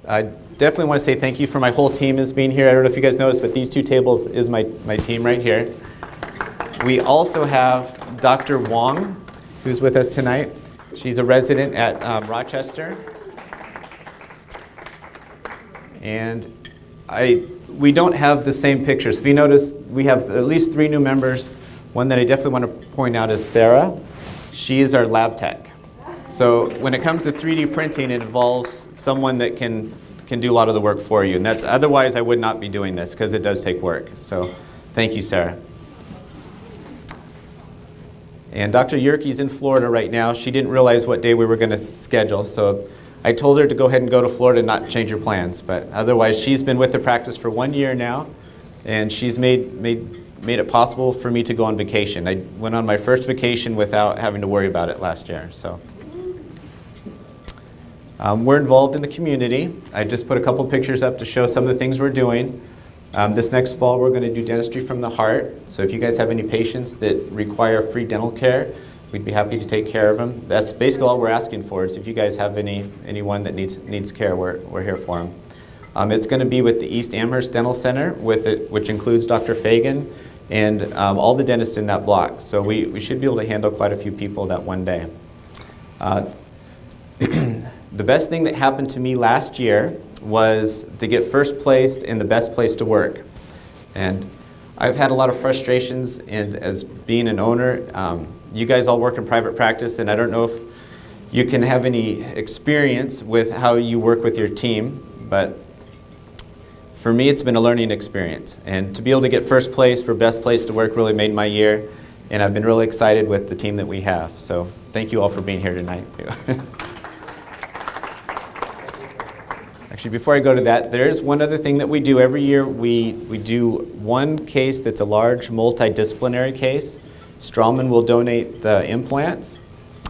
I definitely want to say thank you for my whole team as being here. I don't know if you guys noticed, but these two tables is my team right here. We also have Dr. Wong, who's with us tonight. She's a resident at Rochester. And we don't have the same pictures. If you notice, we have at least 3 new members. One that I definitely want to point out is Sarah. She is our lab tech. So when it comes to 3D printing, it involves someone that can do a lot of the work for you. And that's otherwise I would not be doing this because it does take work. So thank you, Sarah. And Dr. Yerke's in Florida right now. She didn't realize what day we were going to schedule, so I told her to go ahead and go to Florida and not change her plans. But otherwise, she's been with the practice for 1 year now, and she's made it possible for me to go on vacation. I went on my first vacation without having to worry about it last year. So we're involved in the community. I just put a couple pictures up to show some of the things we're doing. This next fall, we're going to do dentistry from the heart. So if you guys have any patients that require free dental care, we'd be happy to take care of them. That's basically all we're asking for. Is if you guys have anyone that needs care, we're here for them. It's going to be with the East Amherst Dental Center, which includes Dr. Fagan and all the dentists in that block. So we should be able to handle quite a few people that one day. The best thing that happened to me last year was to get first place in the best place to work. And I've had a lot of frustrations as being an owner. You guys all work in private practice, and I don't know if you can have any experience with how you work with your team, but for me it's been a learning experience. And to be able to get first place for best place to work really made my year, and I've been really excited with the team that we have. So thank you all for being here tonight too. Actually, before I go to that, there's one other thing that we do every year. We do one case that's a large multidisciplinary case. Strawman will donate the implants.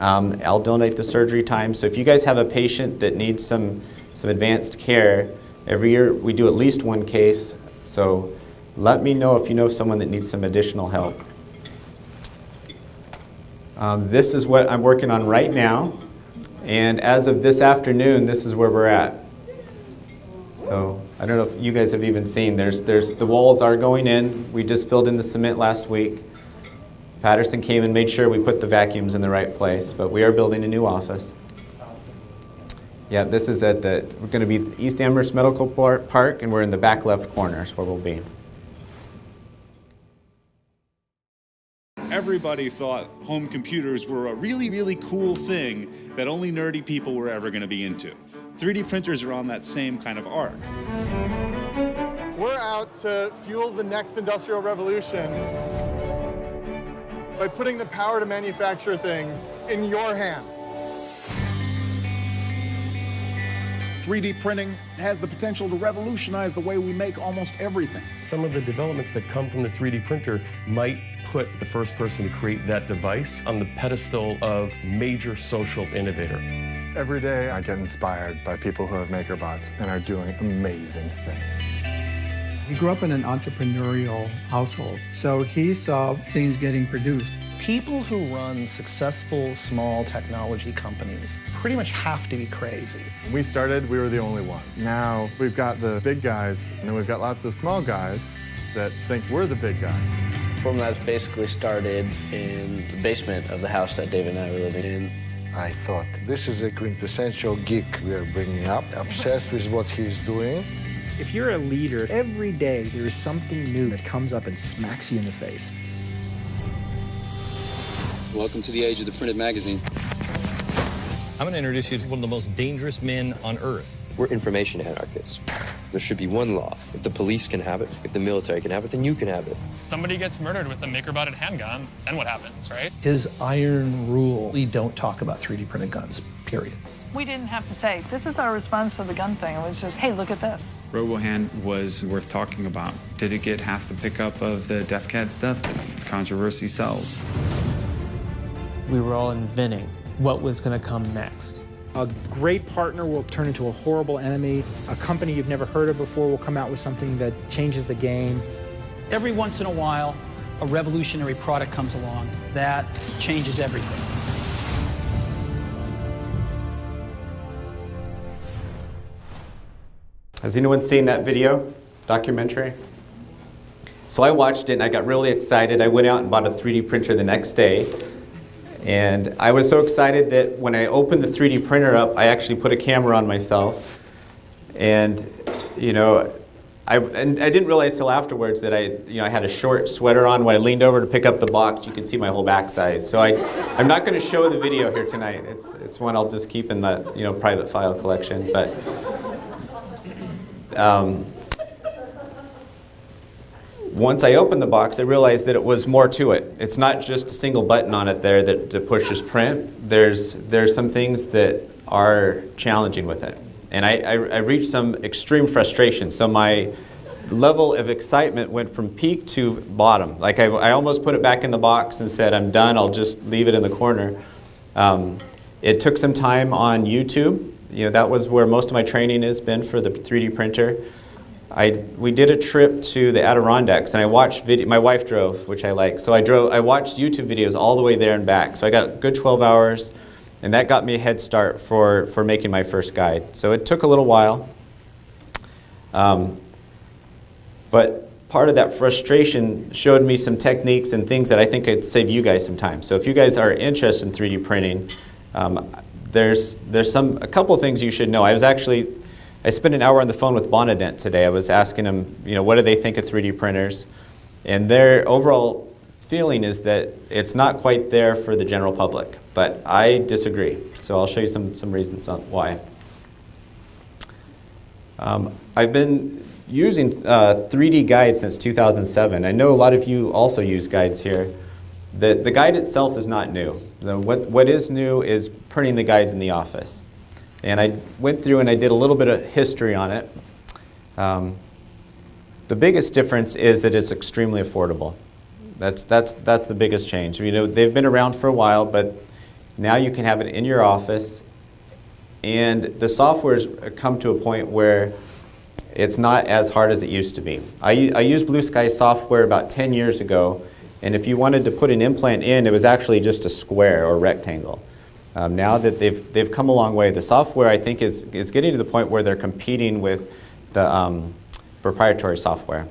I'll donate the surgery time. So if you guys have a patient that needs some advanced care, every year we do at least one case. So let me know if you know someone that needs some additional help. This is what I'm working on right now. And as of this afternoon, this is where we're at. So I don't know if you guys have even seen, the walls are going in. We just filled in the cement last week. Patterson came and made sure we put the vacuums in the right place, but we are building a new office. Yeah, this is we're going to be East Amherst Medical Park, and we're in the back left corner is where we'll be. Everybody thought home computers were a really, really cool thing that only nerdy people were ever going to be into. 3D printers are on that same kind of arc. We're out to fuel the next industrial revolution by putting the power to manufacture things in your hands. 3D printing has the potential to revolutionize the way we make almost everything. Some of the developments that come from the 3D printer might put the first person to create that device on the pedestal of major social innovator. Every day I get inspired by people who have MakerBots and are doing amazing things. He grew up in an entrepreneurial household, so he saw things getting produced. People who run successful small technology companies pretty much have to be crazy. When we started, we were the only one. Now we've got the big guys, and then we've got lots of small guys that think we're the big guys. Forum Labs basically started in the basement of the house that Dave and I were living in. I thought, this is a quintessential geek we are bringing up, obsessed with what he's doing. If you're a leader, every day there is something new that comes up and smacks you in the face. Welcome to the age of the printed magazine. I'm going to introduce you to one of the most dangerous men on Earth. We're information anarchists. There should be one law. If the police can have it, if the military can have it, then you can have it. Somebody gets murdered with a MakerBot handgun, then what happens, right? His iron rule, we don't talk about 3D printed guns, period. We didn't have to say, this is our response to the gun thing. It was just, hey, look at this. RoboHand was worth talking about. Did it get half the pickup of the DefCAD stuff? Controversy sells. We were all inventing what was going to come next. A great partner will turn into a horrible enemy. A company you've never heard of before will come out with something that changes the game. Every once in a while, a revolutionary product comes along that changes everything. Has anyone seen that video, documentary? So I watched it and I got really excited. I went out and bought a 3D printer the next day. And I was so excited that when I opened the 3D printer up, I actually put a camera on myself. And, you know, I didn't realize till afterwards that I had a short sweater on. When I leaned over to pick up the box, you could see my whole backside. So I'm not going to show the video here tonight. It's one I'll just keep in the private file collection. But once I opened the box, I realized that it was more to it. It's not just a single button on it there that pushes print. There's some things that are challenging with it. And I reached some extreme frustration. So my level of excitement went from peak to bottom. Like I almost put it back in the box and said, I'm done, I'll just leave it in the corner. It took some time on YouTube. That was where most of my training has been for the 3D printer. We did a trip to the Adirondacks, and I watched video. My wife drove, which I like. So I watched YouTube videos all the way there and back. So I got a good 12 hours. And that got me a head start for making my first guide. So it took a little while. But part of that frustration showed me some techniques and things that I think could save you guys some time. So if you guys are interested in 3D printing, there's a couple of things you should know. I spent an hour on the phone with Bonadent today. I was asking them, what do they think of 3D printers? And their overall feeling is that it's not quite there for the general public. But I disagree, so I'll show you some reasons on why. I've been using 3D guides since 2007. I know a lot of you also use guides here. The guide itself is not new. What is new is printing the guides in the office. And I went through and I did a little bit of history on it. The biggest difference is that it's extremely affordable. That's the biggest change. They've been around for a while, but now you can have it in your office, and the software's come to a point where it's not as hard as it used to be. I used Blue Sky software about 10 years ago, and if you wanted to put an implant in, it was actually just a square or rectangle. Now that they've come a long way, the software I think is getting to the point where they're competing with the proprietary software.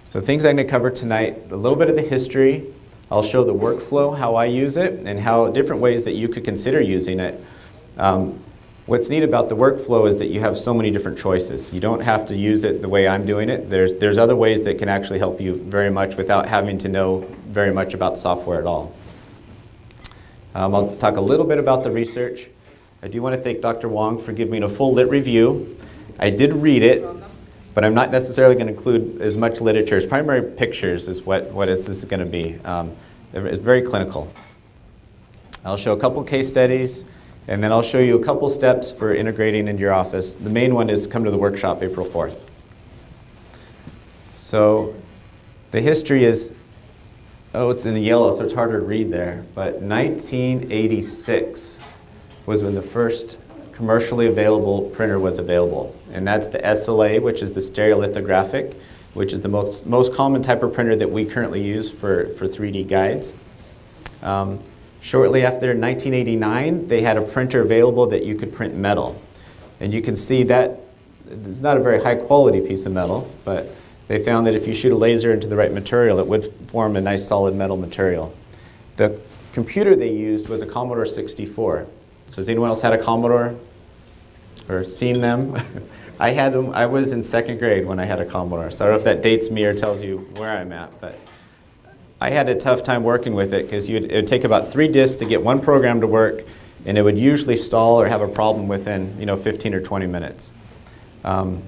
So things I'm going to cover tonight, a little bit of the history. I'll show the workflow, how I use it, and how different ways that you could consider using it. What's neat about the workflow is that you have so many different choices. You don't have to use it the way I'm doing it. There's other ways that can actually help you very much without having to know very much about the software at all. I'll talk a little bit about the research. I do want to thank Dr. Wong for giving me a full lit review. I did read it, but I'm not necessarily going to include as much literature. As primary pictures is what this is going to be. It's very clinical. I'll show a couple case studies, and then I'll show you a couple steps for integrating into your office. The main one is come to the workshop April 4th. So the history is, it's in the yellow, so it's harder to read there, but 1986 was when the first commercially available printer was available. And that's the SLA, which is the stereolithographic, which is the most common type of printer that we currently use for 3D guides. Shortly after 1989, they had a printer available that you could print metal. And you can see that it's not a very high quality piece of metal, but they found that if you shoot a laser into the right material, it would form a nice solid metal material. The computer they used was a Commodore 64. So has anyone else had a Commodore or seen them? I had them. I was in second grade when I had a Commodore. So I don't know if that dates me or tells you where I'm at, but I had a tough time working with it because it would take about 3 disks to get one program to work, and it would usually stall or have a problem within 15 or 20 minutes. And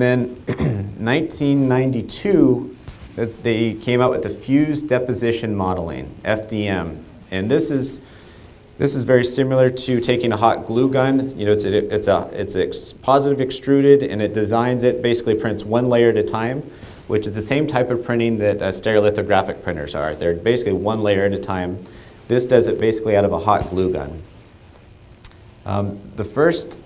then 1992, they came out with the fused deposition modeling, FDM. And this is very similar to taking a hot glue gun. It's positive extruded, and it designs it, basically prints one layer at a time, which is the same type of printing that stereolithographic printers are. They're basically one layer at a time. This does it basically out of a hot glue gun. The first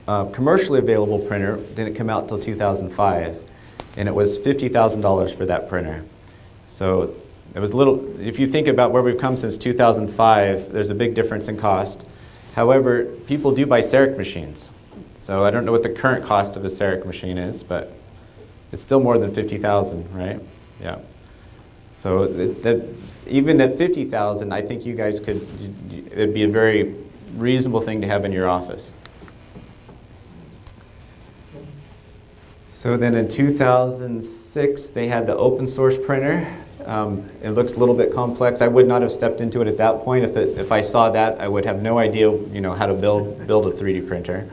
commercially available printer didn't come out until 2005, and it was $50,000 for that printer. So it was a little, if you think about where we've come since 2005, there's a big difference in cost. However, people do buy CEREC machines. So I don't know what the current cost of a CEREC machine is, but it's still more than 50,000, right? Yeah. So even at 50,000, I think you guys could, it'd be a very reasonable thing to have in your office. So then in 2006, they had the open source printer. It looks a little bit complex. I would not have stepped into it at that point. If I saw that, I would have no idea, how to build a 3D printer.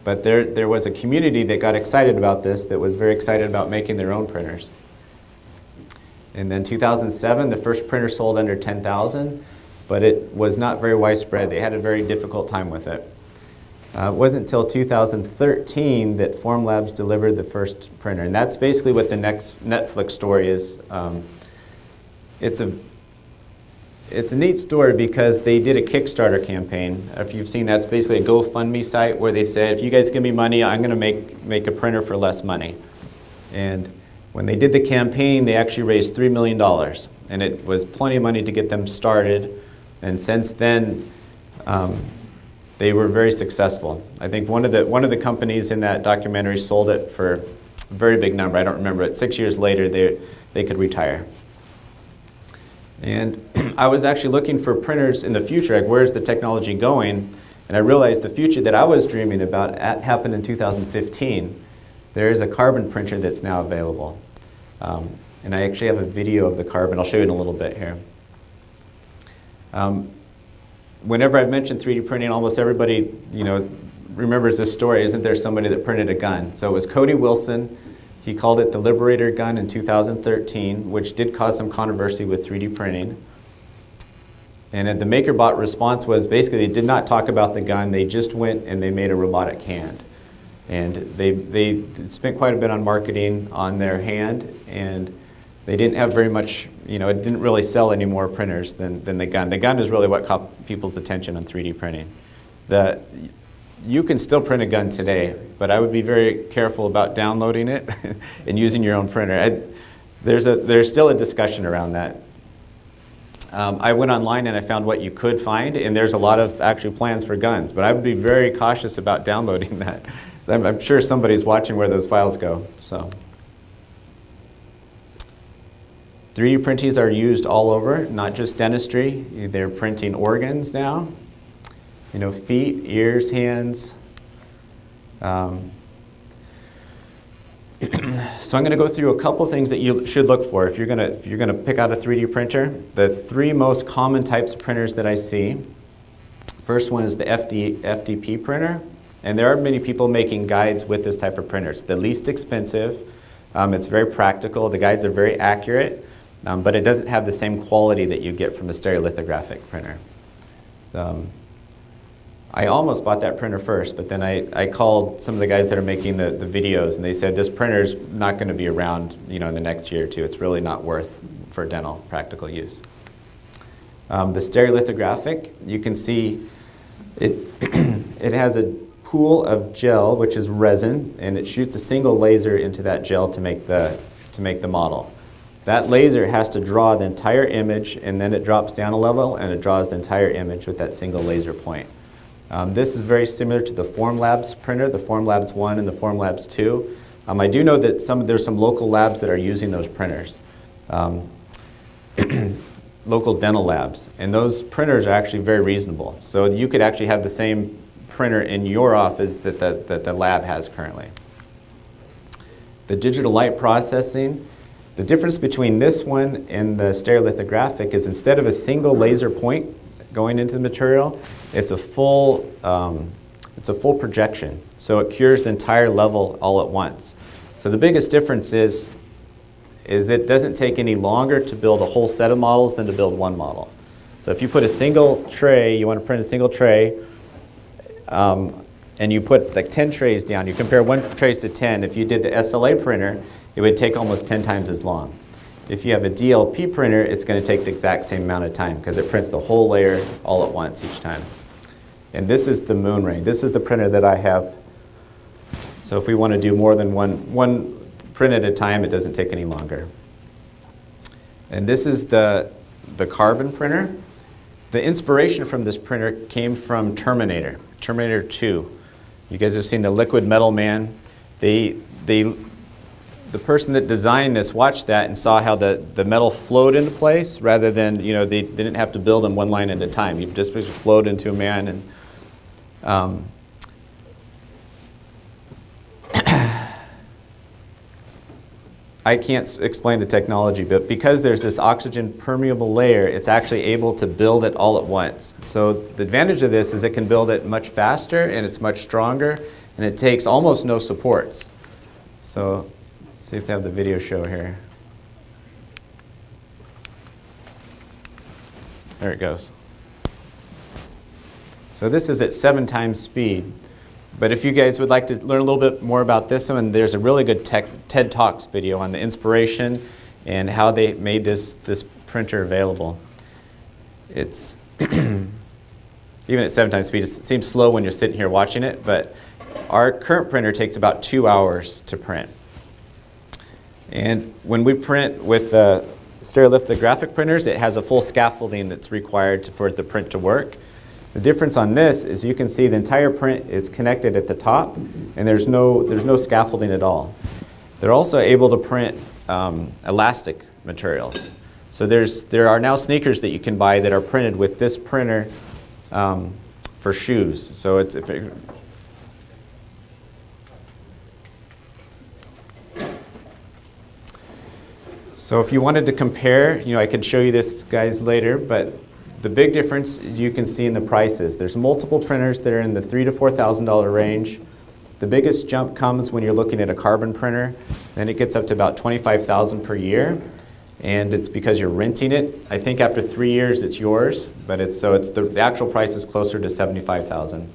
But there was a community that got excited about this, that was very excited about making their own printers. And then 2007, the first printer sold under 10,000, but it was not very widespread. They had a very difficult time with it. It wasn't until 2013 that Formlabs delivered the first printer, and that's basically what the next Netflix story is. It's a neat story because they did a Kickstarter campaign. If you've seen that, it's basically a GoFundMe site where they said, if you guys give me money, I'm going to make a printer for less money. And when they did the campaign, they actually raised $3 million, and it was plenty of money to get them started. And since then, they were very successful. I think one of the companies in that documentary sold it for a very big number. I don't remember it. 6 years later, they could retire. And I was actually looking for printers in the future, like where's the technology going? And I realized the future that I was dreaming about happened in 2015. There is a carbon printer that's now available. And I actually have a video of the carbon. I'll show you in a little bit here. Whenever I mention 3D printing, almost everybody remembers this story. Isn't there somebody that printed a gun? So it was Cody Wilson. He called it the Liberator gun in 2013, which did cause some controversy with 3D printing. And the MakerBot response was basically they did not talk about the gun. They just went and they made a robotic hand. And they spent quite a bit on marketing on their hand, and they didn't have very much, it didn't really sell any more printers than the gun. The gun is really what caught people's attention on 3D printing. You can still print a gun today, but I would be very careful about downloading it and using your own printer. There's still a discussion around that. I went online and I found what you could find, and there's a lot of actual plans for guns, but I would be very cautious about downloading that. I'm sure somebody's watching where those files go. So 3D printers are used all over, not just dentistry. They're printing organs now. Feet, ears, hands. So I'm going to go through a couple things that you should look for if you're going to pick out a 3D printer. The three most common types of printers that I see. First one is the FDP printer, and there are many people making guides with this type of printer. It's the least expensive. It's very practical. The guides are very accurate, but it doesn't have the same quality that you get from a stereolithographic printer. I almost bought that printer first, but then I called some of the guys that are making the videos, and they said this printer's not going to be around, in the next year or two. It's really not worth for dental practical use. The stereolithographic, you can see it has a pool of gel, which is resin, and it shoots a single laser into that gel to make the model. That laser has to draw the entire image, and then it drops down a level, and it draws the entire image with that single laser point. This is very similar to the Formlabs printer, the Formlabs 1 and the Formlabs 2. I do know that there's some local labs that are using those printers, local dental labs, and those printers are actually very reasonable. So you could actually have the same printer in your office that the lab has currently. The digital light processing, the difference between this one and the stereolithographic is instead of a single laser point going into the material, it's a full projection. So it cures the entire level all at once. So the biggest difference is it doesn't take any longer to build a whole set of models than to build one model. So if you put a single tray, you want to print a single tray, and you put like 10 trays down, you compare one trays to 10. If you did the SLA printer, it would take almost 10 times as long. If you have a DLP printer, it's going to take the exact same amount of time because it prints the whole layer all at once each time. And this is the Moonray. This is the printer that I have. So if we want to do more than one print at a time, it doesn't take any longer. And this is the carbon printer. The inspiration from this printer came from Terminator 2. You guys have seen the liquid metal man. The person that designed this watched that and saw how the metal flowed into place rather than, they didn't have to build them one line at a time. You just flowed into a man. And I can't explain the technology, but because there's this oxygen permeable layer, it's actually able to build it all at once. So the advantage of this is it can build it much faster and it's much stronger and it takes almost no supports. So let's see if they have the video show here. There it goes. So this is at 7 times speed. But if you guys would like to learn a little bit more about this one, there's a really good TED Talks video on the inspiration and how they made this printer available. It's even at 7 times speed, it seems slow when you're sitting here watching it, but our current printer takes about 2 hours to print. And when we print with the stereolithographic printers, it has a full scaffolding that's required for the print to work. The difference on this is you can see the entire print is connected at the top, and there's no scaffolding at all. They're also able to print elastic materials. So there are now sneakers that you can buy that are printed with this printer for shoes. So so if you wanted to compare, I could show you this guys later, but the big difference you can see in the prices. There's multiple printers that are in the $3,000 to $4,000 range. The biggest jump comes when you're looking at a carbon printer. Then it gets up to about $25,000 per year, and it's because you're renting it. I think after 3 years it's yours, but the actual price is closer to $75,000.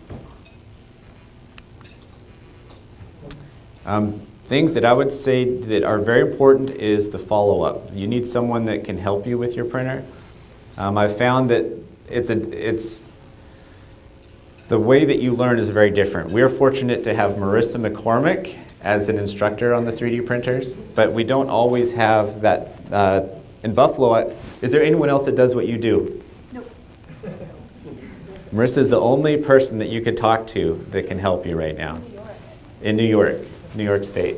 Things that I would say that are very important is the follow-up. You need someone that can help you with your printer. I've found that the way that you learn is very different. We are fortunate to have Marissa McCormick as an instructor on the 3D printers, but we don't always have that. In Buffalo, is there anyone else that does what you do? Nope. Marissa is the only person that you could talk to that can help you right now. In New York State.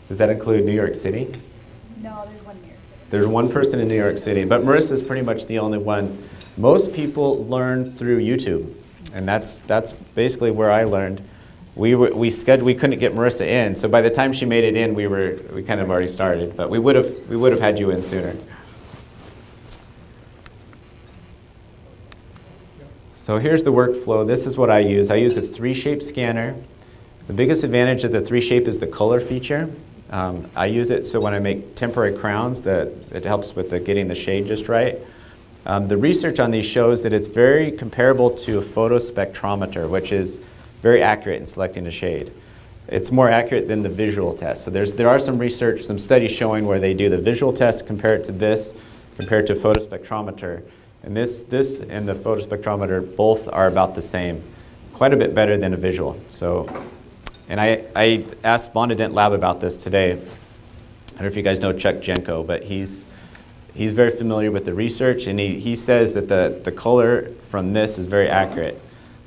Does that include New York City? No, there's one here. There's one person in New York City, but Marissa's pretty much the only one. Most people learn through YouTube, and that's basically where I learned. We couldn't get Marissa in, so by the time she made it in, we kind of already started, but we would have had you in sooner. So here's the workflow. This is what I use. I use a 3-shape scanner. The biggest advantage of the 3-shape is the color feature. I use it so when I make temporary crowns, it helps with getting the shade just right. The research on these shows that it's very comparable to a photospectrometer, which is very accurate in selecting a shade. It's more accurate than the visual test. So there are some research, some studies showing where they do the visual test, compare it to this, compared to photospectrometer. And this and the photospectrometer both are about the same, quite a bit better than a visual. And I asked Bondadent Lab about this today. I don't know if you guys know Chuck Jenko, but he's very familiar with the research, and he says that the color from this is very accurate.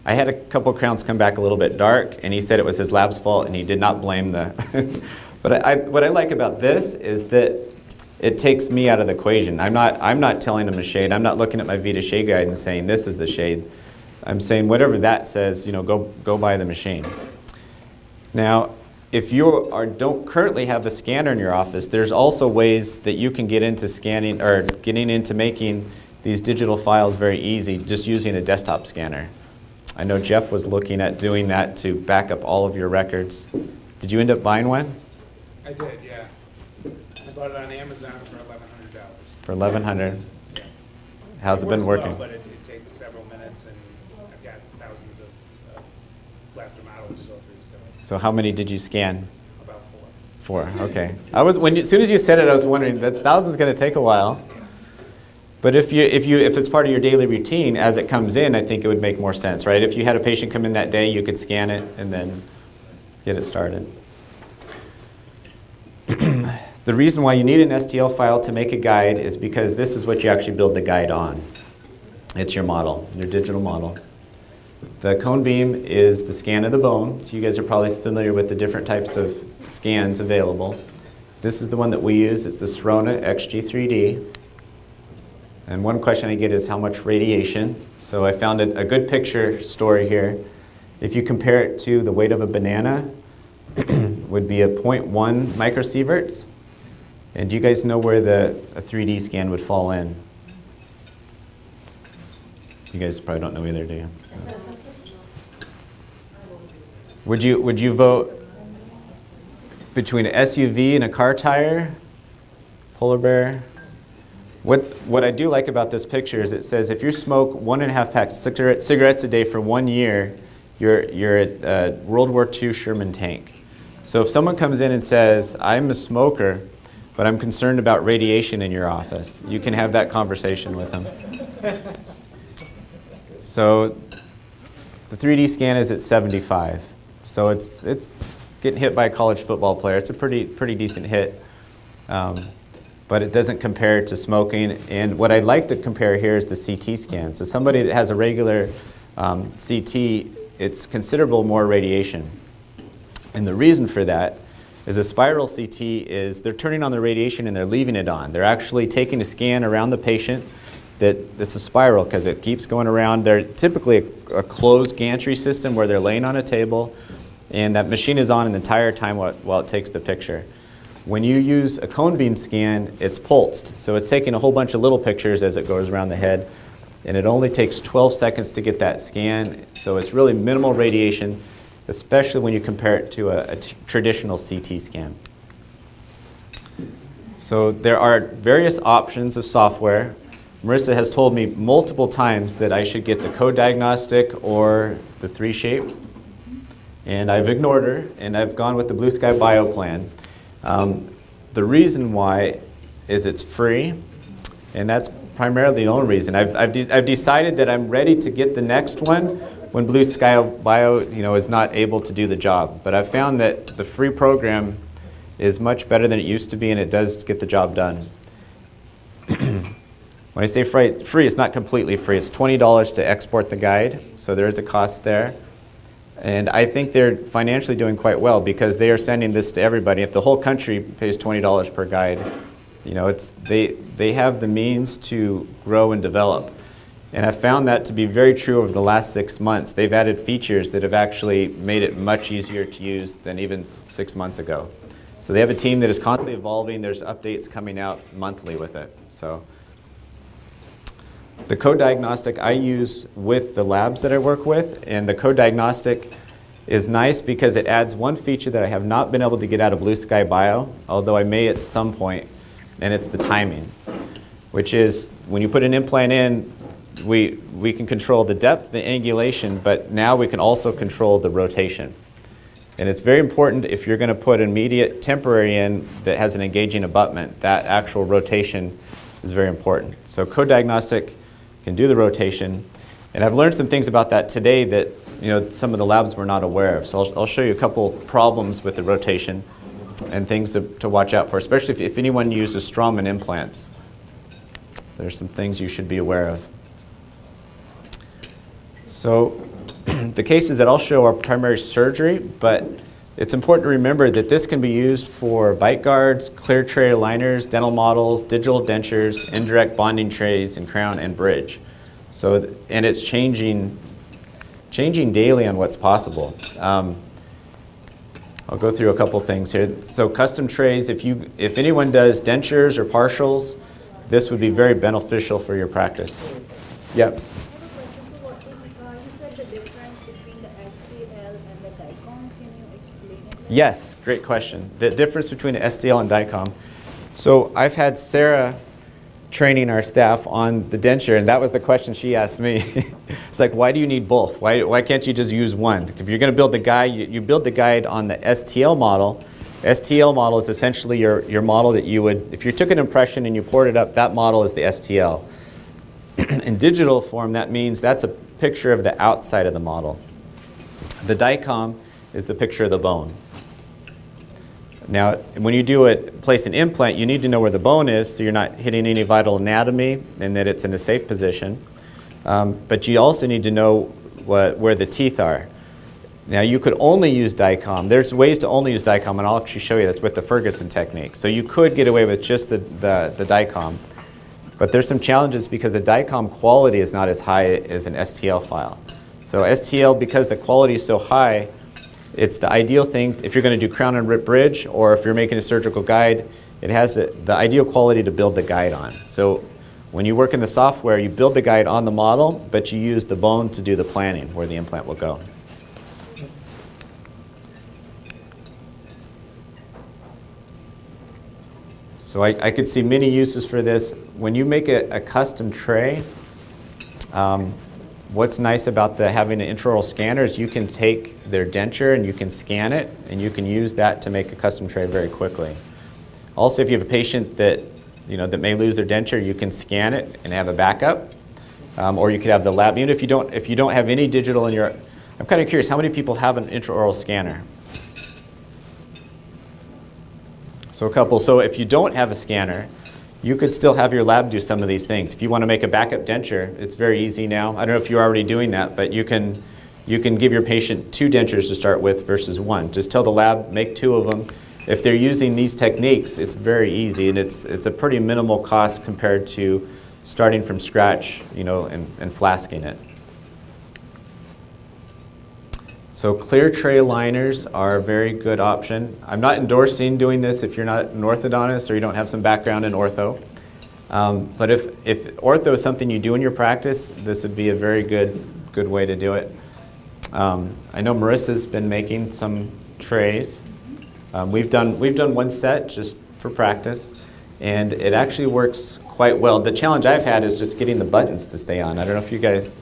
I had a couple crowns come back a little bit dark, and he said it was his lab's fault, and he did not blame the... But what I like about this is that it takes me out of the equation. I'm not telling him a shade. I'm not looking at my Vita shade guide and saying this is the shade. I'm saying whatever that says, go buy the machine. Now, if you don't currently have a scanner in your office, there's also ways that you can get into scanning or getting into making these digital files very easy just using a desktop scanner. I know Jeff was looking at doing that to back up all of your records. Did you end up buying one? I did, yeah. I bought it on Amazon for $1,100. For $1,100. How's it been working? Well, but it takes several minutes, and I've got thousands of blaster models to go through. So how many did you scan? About 4. 4, okay. As soon as you said it, I was wondering that 1,000 is going to take a while. But if it's part of your daily routine, as it comes in, I think it would make more sense, right? If you had a patient come in that day, you could scan it and then get it started. The reason why you need an STL file to make a guide is because this is what you actually build the guide on. It's your model, your digital model. The cone beam is the scan of the bone, so you guys are probably familiar with the different types of scans available. This is the one that we use. It's the Sirona XG3D. And one question I get is how much radiation. So I found a good picture story here. If you compare it to the weight of a banana, would be a 0.1 microsieverts. And do you guys know where a 3D scan would fall in? You guys probably don't know either, do you? Would you vote between an SUV and a car tire? Polar bear? What I do like about this picture is it says if you smoke 1.5 packs of cigarettes a day for 1 year, you're at World War II Sherman tank. So if someone comes in and says, I'm a smoker, but I'm concerned about radiation in your office, you can have that conversation with them. So the 3D scan is at 75. So it's getting hit by a college football player. It's a pretty decent hit. But it doesn't compare to smoking. And what I'd like to compare here is the CT scan. So somebody that has a regular CT, it's considerable more radiation. And the reason for that is a spiral CT is they're turning on the radiation and they're leaving it on. They're actually taking a scan around the patient that's a spiral because it keeps going around. They're typically a closed gantry system where they're laying on a table and that machine is on the entire time while it takes the picture. When you use a cone beam scan, it's pulsed. So it's taking a whole bunch of little pictures as it goes around the head. And it only takes 12 seconds to get that scan. So it's really minimal radiation, especially when you compare it to a traditional CT scan. So there are various options of software. Marissa has told me multiple times that I should get the Co-Diagnostic or the 3Shape. And I've ignored her, and I've gone with the Blue Sky Bio plan. The reason why is it's free, and that's primarily the only reason. I've decided that I'm ready to get the next one when Blue Sky Bio is not able to do the job. But I've found that the free program is much better than it used to be, and it does get the job done. When I say free, it's not completely free. It's $20 to export the guide, so there is a cost there. And I think they're financially doing quite well because they are sending this to everybody. If the whole country pays $20 per guide, they have the means to grow and develop. And I've found that to be very true over the last 6 months. They've added features that have actually made it much easier to use than even 6 months ago. So they have a team that is constantly evolving. There's updates coming out monthly with it. So the Co-Diagnostic I use with the labs that I work with, and the Co-Diagnostic is nice because it adds one feature that I have not been able to get out of Blue Sky Bio, although I may at some point, and it's the timing, which is when you put an implant in, we can control the depth, the angulation, but now we can also control the rotation. And it's very important if you're going to put an immediate temporary in that has an engaging abutment, that actual rotation is very important. So Co-Diagnostic can do the rotation. And I've learned some things about that today that some of the labs were not aware of. So I'll show you a couple problems with the rotation and things to watch out for, especially if anyone uses Straumann implants. There's some things you should be aware of. So the cases that I'll show are primary surgery, but it's important to remember that this can be used for bite guards, clear tray aligners, dental models, digital dentures, indirect bonding trays, and crown and bridge. So, and it's changing daily on what's possible. I'll go through a couple things here. So custom trays, if anyone does dentures or partials, this would be very beneficial for your practice. Yep. Yes, great question. The difference between the STL and DICOM. So I've had Sarah training our staff on the denture, and that was the question she asked me. It's like, why do you need both? Why can't you just use one? If you're going to build the guide, you build the guide on the STL model. STL model is essentially your model that you would, if you took an impression and you poured it up, that model is the STL. In digital form, that means that's a picture of the outside of the model. The DICOM is the picture of the bone. Now, when you place an implant, you need to know where the bone is so you're not hitting any vital anatomy and that it's in a safe position. but you also need to know where the teeth are. Now you could only use DICOM. There's ways to only use DICOM, and I'll actually show you that's with the Ferguson technique. So you could get away with just the DICOM, but there's some challenges because the DICOM quality is not as high as an STL file. So STL, because the quality is so high, it's the ideal thing if you're going to do crown and rip bridge, or if you're making a surgical guide, it has the ideal quality to build the guide on. So when you work in the software, you build the guide on the model, but you use the bone to do the planning where the implant will go. So I could see many uses for this. When you make a custom tray, what's nice about having an intraoral scanner is you can take their denture and you can scan it, and you can use that to make a custom tray very quickly. Also, if you have a patient that may lose their denture, you can scan it and have a backup, or you could have the lab. Even if you don't have any digital in your, I'm kind of curious, how many people have an intraoral scanner? So a couple. So if you don't have a scanner, you could still have your lab do some of these things. If you want to make a backup denture, it's very easy now. I don't know if you're already doing that, but you can give your patient 2 dentures to start with versus 1. Just tell the lab, make 2 of them. If they're using these techniques, it's very easy, and it's a pretty minimal cost compared to starting from scratch, and flasking it. So clear tray aligners are a very good option. I'm not endorsing doing this if you're not an orthodontist or you don't have some background in ortho. But if ortho is something you do in your practice, this would be a very good way to do it. I know Marissa's been making some trays. We've done one set just for practice, and it actually works quite well. The challenge I've had is just getting the buttons to stay on. I don't know if you guys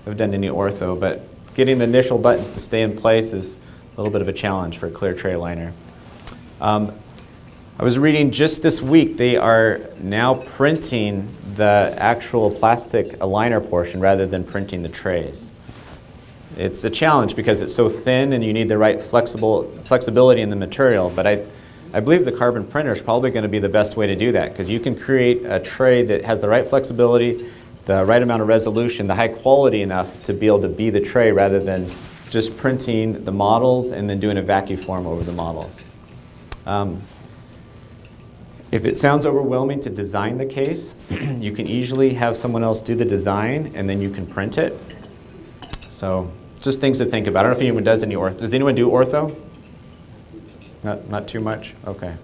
have done any ortho, but getting the initial buttons to stay in place is a little bit of a challenge for a clear tray aligner. I was reading just this week, they are now printing the actual plastic aligner portion rather than printing the trays. It's a challenge because it's so thin and you need the right flexibility in the material, but I believe the carbon printer is probably going to be the best way to do that, because you can create a tray that has the right flexibility, the right amount of resolution, the high quality enough to be able to be the tray rather than just printing the models and then doing a vacuum form over the models. If it sounds overwhelming to design the case, you can easily have someone else do the design and then you can print it. So just things to think about. I don't know if anyone does any ortho. Does anyone do ortho? Not too much? Okay.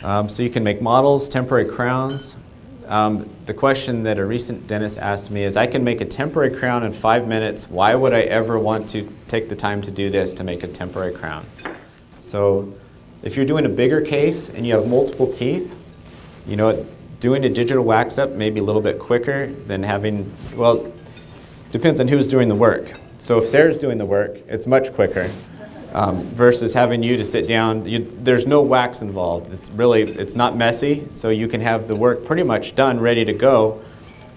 So you can make models, temporary crowns. The question that a recent dentist asked me is, I can make a temporary crown in 5 minutes. Why would I ever want to take the time to do this to make a temporary crown? So if you're doing a bigger case and you have multiple teeth, doing a digital wax up may be a little bit quicker than having, well, depends on who's doing the work. So if Sarah's doing the work, it's much quicker versus having you to sit down. There's no wax involved. It's not messy, so you can have the work pretty much done, ready to go.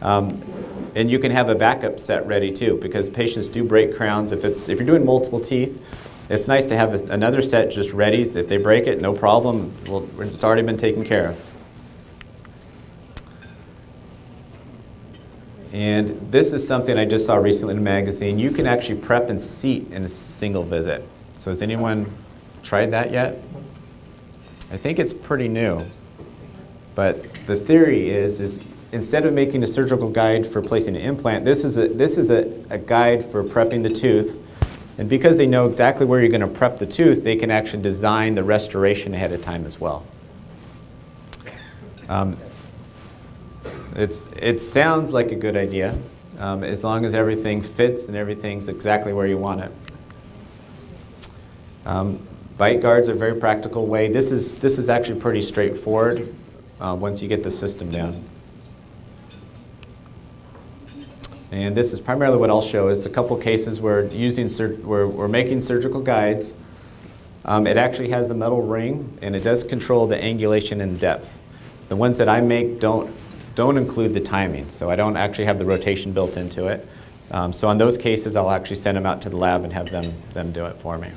And you can have a backup set ready too, because patients do break crowns. If you're doing multiple teeth, it's nice to have another set just ready. If they break it, no problem. Well, it's already been taken care of. And this is something I just saw recently in a magazine. You can actually prep and seat in a single visit. So has anyone tried that yet? I think it's pretty new. But the theory is instead of making a surgical guide for placing an implant, this is a guide for prepping the tooth. And because they know exactly where you're going to prep the tooth, they can actually design the restoration ahead of time as well. It sounds like a good idea, as long as everything fits and everything's exactly where you want it. Bite guards are a very practical way. This is actually pretty straightforward once you get the system down. And this is primarily what I'll show is a couple cases where we're making surgical guides. It actually has the metal ring, and it does control the angulation and depth. The ones that I make don't include the timing, so I don't actually have the rotation built into it. So on those cases, I'll actually send them out to the lab and have them do it for me.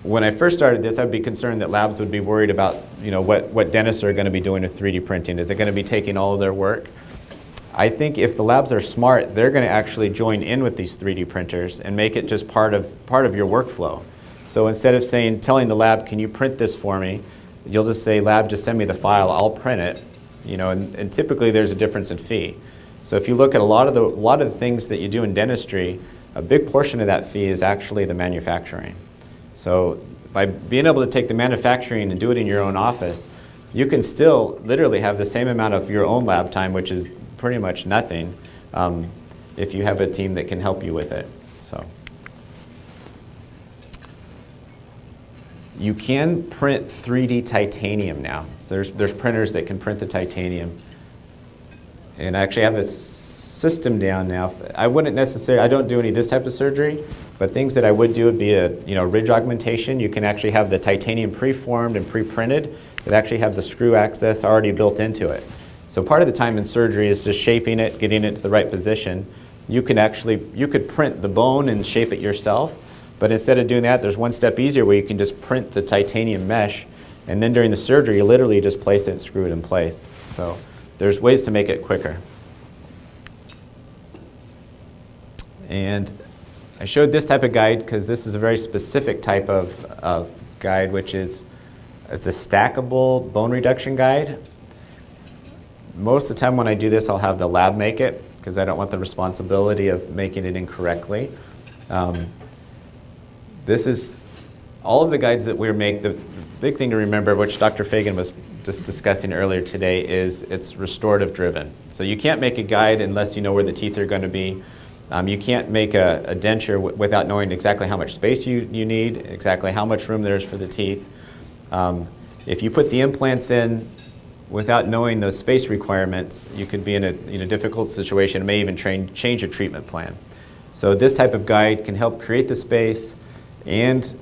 When I first started this, I'd be concerned that labs would be worried about what dentists are going to be doing with 3D printing. Is it going to be taking all of their work? I think if the labs are smart, they're going to actually join in with these 3D printers and make it just part of your workflow. So instead of telling the lab, can you print this for me, you'll just say, lab, just send me the file, I'll print it. And typically there's a difference in fee. So if you look at a lot of the things that you do in dentistry, a big portion of that fee is actually the manufacturing. So by being able to take the manufacturing and do it in your own office, you can still literally have the same amount of your own lab time, which is pretty much nothing, if you have a team that can help you with it. So you can print 3D titanium now. So there's printers that can print the titanium. And I actually have a system down now. I don't do any of this type of surgery, but things that I would do would be a ridge augmentation. You can actually have the titanium pre-formed and pre-printed that actually have the screw access already built into it. So part of the time in surgery is just shaping it, getting it to the right position. You could print the bone and shape it yourself, but instead of doing that, there's one step easier where you can just print the titanium mesh, and then during the surgery, you literally just place it and screw it in place. So there's ways to make it quicker. And I showed this type of guide because this is a very specific type of guide, which is, it's a stackable bone reduction guide. Most of the time when I do this, I'll have the lab make it because I don't want the responsibility of making it incorrectly. This is all of the guides that we make. The big thing to remember, which Dr. Fagan was just discussing earlier today, is it's restorative driven. So you can't make a guide unless you know where the teeth are going to be. You can't make a denture without knowing exactly how much space you need, exactly how much room there is for the teeth. If you put the implants in without knowing those space requirements, you could be in a difficult situation. It may even change a treatment plan. So this type of guide can help create the space and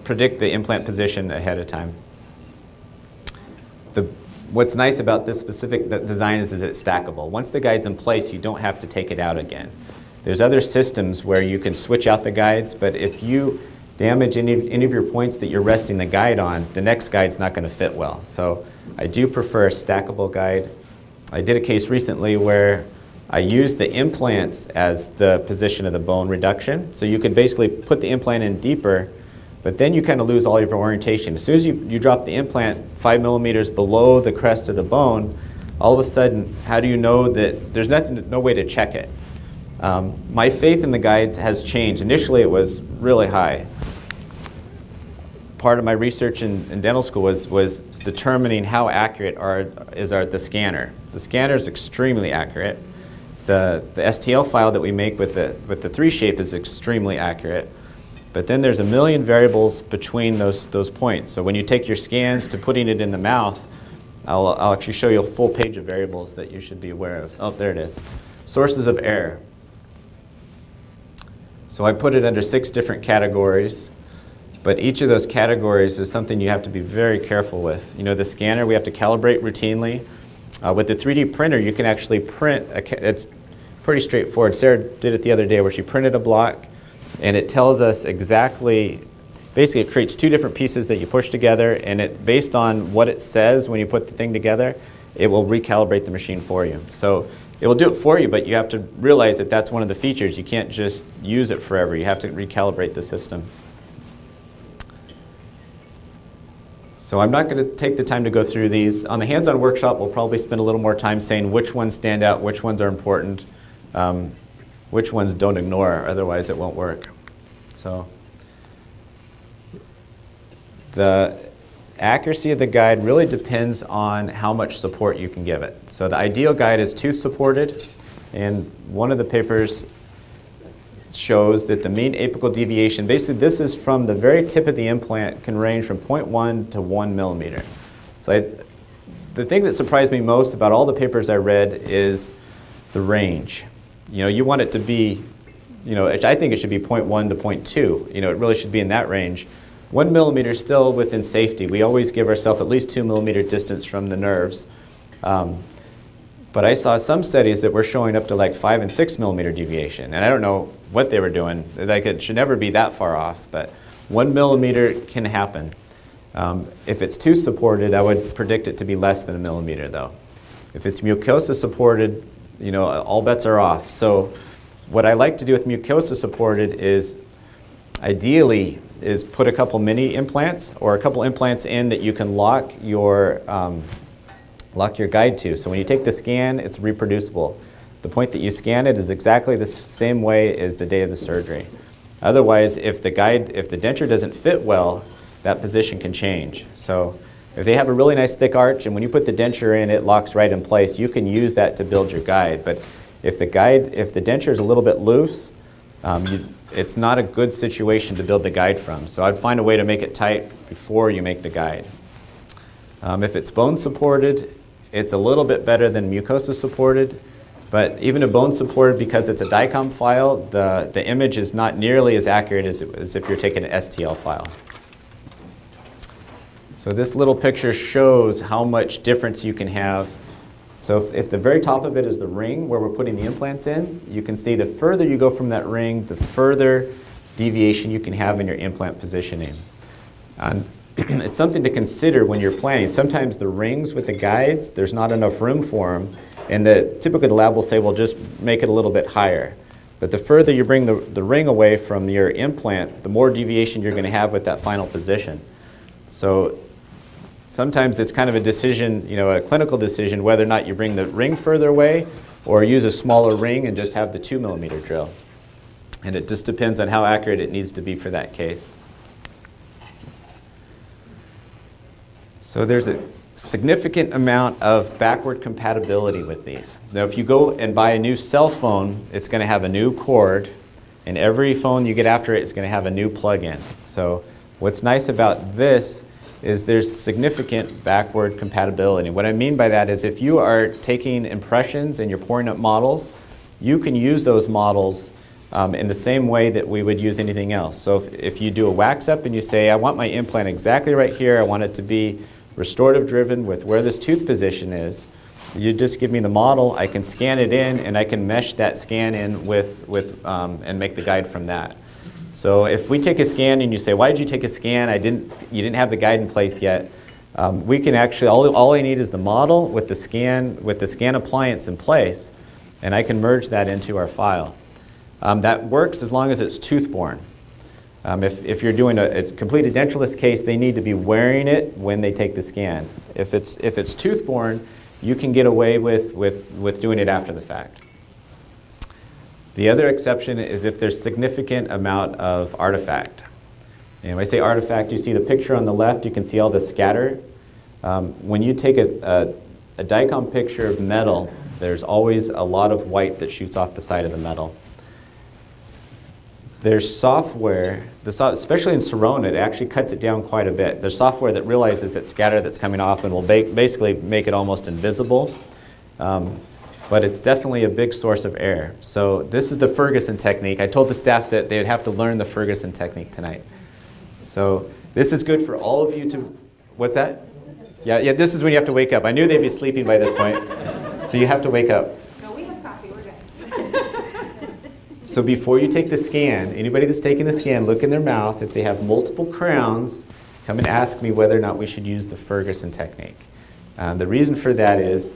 predict the implant position ahead of time. What's nice about this specific design is it's stackable. Once the guide's in place, you don't have to take it out again. There's other systems where you can switch out the guides, but if you damage any of your points that you're resting the guide on, the next guide's not going to fit well. So I do prefer a stackable guide. I did a case recently where I used the implants as the position of the bone reduction. So you could basically put the implant in deeper, but then you kind of lose all of your orientation. As soon as you drop the implant 5 millimeters below the crest of the bone, all of a sudden, how do you know that there's no way to check it? My faith in the guides has changed. Initially, it was really high. Part of my research in dental school was determining how accurate is the scanner. The scanner is extremely accurate. The STL file that we make with the 3 shape is extremely accurate. But then there's a million variables between those points. So when you take your scans to putting it in the mouth, I'll actually show you a full page of variables that you should be aware of. Oh, there it is. Sources of error. So I put it under 6 different categories, but each of those categories is something you have to be very careful with. The scanner we have to calibrate routinely. With the 3D printer, you can actually print, it's pretty straightforward. Sarah did it the other day where she printed a block, and it tells us exactly, basically it creates 2 different pieces that you push together, and based on what it says when you put the thing together, it will recalibrate the machine for you. So it will do it for you, but you have to realize that that's one of the features. You can't just use it forever. You have to recalibrate the system. So I'm not going to take the time to go through these. On the hands-on workshop, we'll probably spend a little more time saying which ones stand out, which ones are important, which ones don't ignore, otherwise it won't work. So the accuracy of the guide really depends on how much support you can give it. So the ideal guide is tooth supported, and one of the papers shows that the mean apical deviation, basically this is from the very tip of the implant, can range from 0.1 to 1 millimeter. So the thing that surprised me most about all the papers I read is the range. You want it to be, I think it should be 0.1 to 0.2. It really should be in that range. 1 millimeter is still within safety. We always give ourselves at least 2 millimeter distance from the nerves. But I saw some studies that were showing up to like 5 and 6 millimeter deviation. And I don't know what they were doing. Like, it should never be that far off, but 1 millimeter can happen. If it's tooth supported, I would predict it to be less than 1 millimeter though. If it's mucosa supported, you know, all bets are off. So what I like to do with mucosa supported is ideally is put a couple mini implants or a couple implants in that you can lock your guide to. So when you take the scan, it's reproducible. The point that you scan it is exactly the same way as the day of the surgery. Otherwise, if the denture doesn't fit well, that position can change. So if they have a really nice thick arch and when you put the denture in, it locks right in place, you can use that to build your guide. But if the denture is a little bit loose, it's not a good situation to build the guide from. So I'd find a way to make it tight before you make the guide. If it's bone supported, it's a little bit better than mucosa supported. But even a bone supported, because it's a DICOM file, the image is not nearly as accurate as if you're taking an STL file. So this little picture shows how much difference you can have. So if the very top of it is the ring where we're putting the implants in, you can see the further you go from that ring, the further deviation you can have in your implant positioning. And it's something to consider when you're planning. Sometimes the rings with the guides, there's not enough room for them, and typically the lab will say, well, just make it a little bit higher. But the further you bring the ring away from your implant, the more deviation you're going to have with that final position. So sometimes it's kind of a decision, you know, a clinical decision, whether or not you bring the ring further away or use a smaller ring and just have the 2 millimeter drill. And it just depends on how accurate it needs to be for that case. So there's a significant amount of backward compatibility with these. Now if you go and buy a new cell phone, it's going to have a new cord, and every phone you get after it is going to have a new plug-in. So what's nice about this is there's significant backward compatibility. What I mean by that is if you are taking impressions and you're pouring up models, you can use those models in the same way that we would use anything else. So if you do a wax up and you say, I want my implant exactly right here, I want it to be restorative driven with where this tooth position is, you just give me the model, I can scan it in, and I can mesh that scan in and make the guide from that. So if we take a scan and you say, why did you take a scan? You didn't have the guide in place yet. We can actually, all I need is the model with the scan appliance in place, and I can merge that into our file. That works as long as it's tooth-borne. If you're doing a complete edentulous case, they need to be wearing it when they take the scan. If it's tooth-borne, you can get away with doing it after the fact. The other exception is if there's significant amount of artifact. And when I say artifact, you see the picture on the left, you can see all the scatter. When you take a DICOM picture of metal, there's always a lot of white that shoots off the side of the metal. There's software, especially in Sirona, it actually cuts it down quite a bit. There's software that realizes that scatter that's coming off and will basically make it almost invisible. But it's definitely a big source of error. So this is the Ferguson technique. I told the staff that they would have to learn the Ferguson technique tonight. So this is good for all of you to, what's that? Yeah, this is when you have to wake up. I knew they'd be sleeping by this point. So you have to wake up. No, we have coffee, we're good. So before you take the scan, anybody that's taking the scan, look in their mouth. If they have multiple crowns, come and ask me whether or not we should use the Ferguson technique. The reason for that is,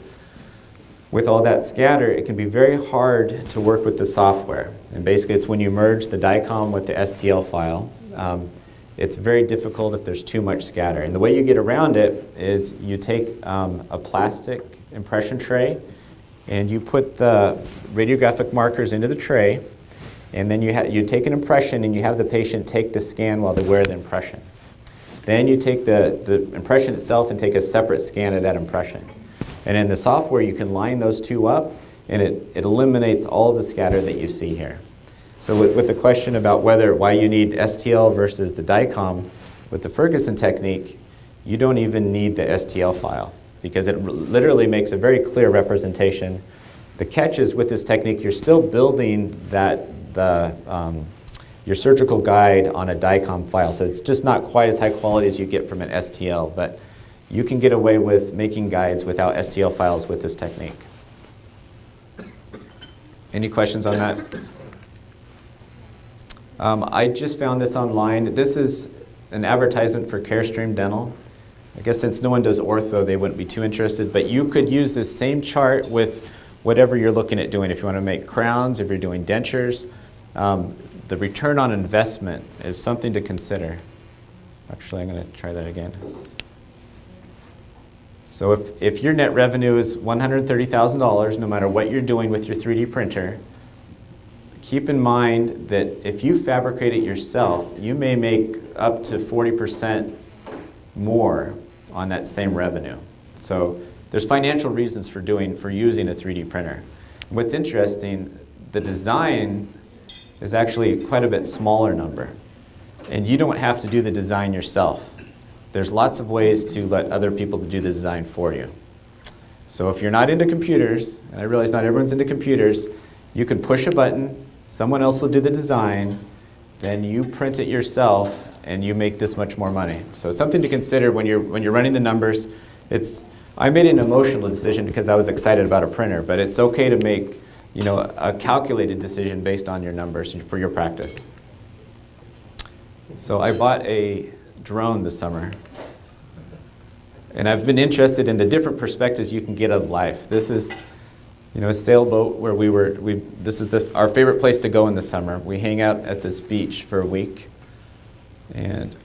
with all that scatter, it can be very hard to work with the software. And basically, it's when you merge the DICOM with the STL file. It's very difficult if there's too much scatter. And the way you get around it is you take a plastic impression tray, and you put the radiographic markers into the tray, and then you take an impression, and you have the patient take the scan while they wear the impression. Then you take the impression itself and take a separate scan of that impression. And in the software, you can line those two up, and it eliminates all the scatter that you see here. So with the question about why you need STL versus the DICOM, with the Ferguson technique, you don't even need the STL file because it literally makes a very clear representation. The catch is with this technique, you're still building your surgical guide on a DICOM file. So it's just not quite as high quality as you get from an STL, but you can get away with making guides without STL files with this technique. Any questions on that? I just found this online. This is an advertisement for Carestream Dental. I guess since no one does ortho, they wouldn't be too interested, but you could use this same chart with whatever you're looking at doing. If you want to make crowns, if you're doing dentures, the return on investment is something to consider. Actually, I'm going to try that again. So if your net revenue is $130,000, no matter what you're doing with your 3D printer, keep in mind that if you fabricate it yourself, you may make up to 40% more on that same revenue. So there's financial reasons for using a 3D printer. What's interesting, the design is actually quite a bit smaller number. And you don't have to do the design yourself. There's lots of ways to let other people do the design for you. So if you're not into computers, and I realize not everyone's into computers, you can push a button, someone else will do the design, then you print it yourself, and you make this much more money. So it's something to consider when you're running the numbers. I made an emotional decision because I was excited about a printer, but it's okay to make a calculated decision based on your numbers for your practice. So I bought a drone this summer, and I've been interested in the different perspectives you can get of life. This is a sailboat where this is our favorite place to go in the summer. We hang out at this beach for a week, and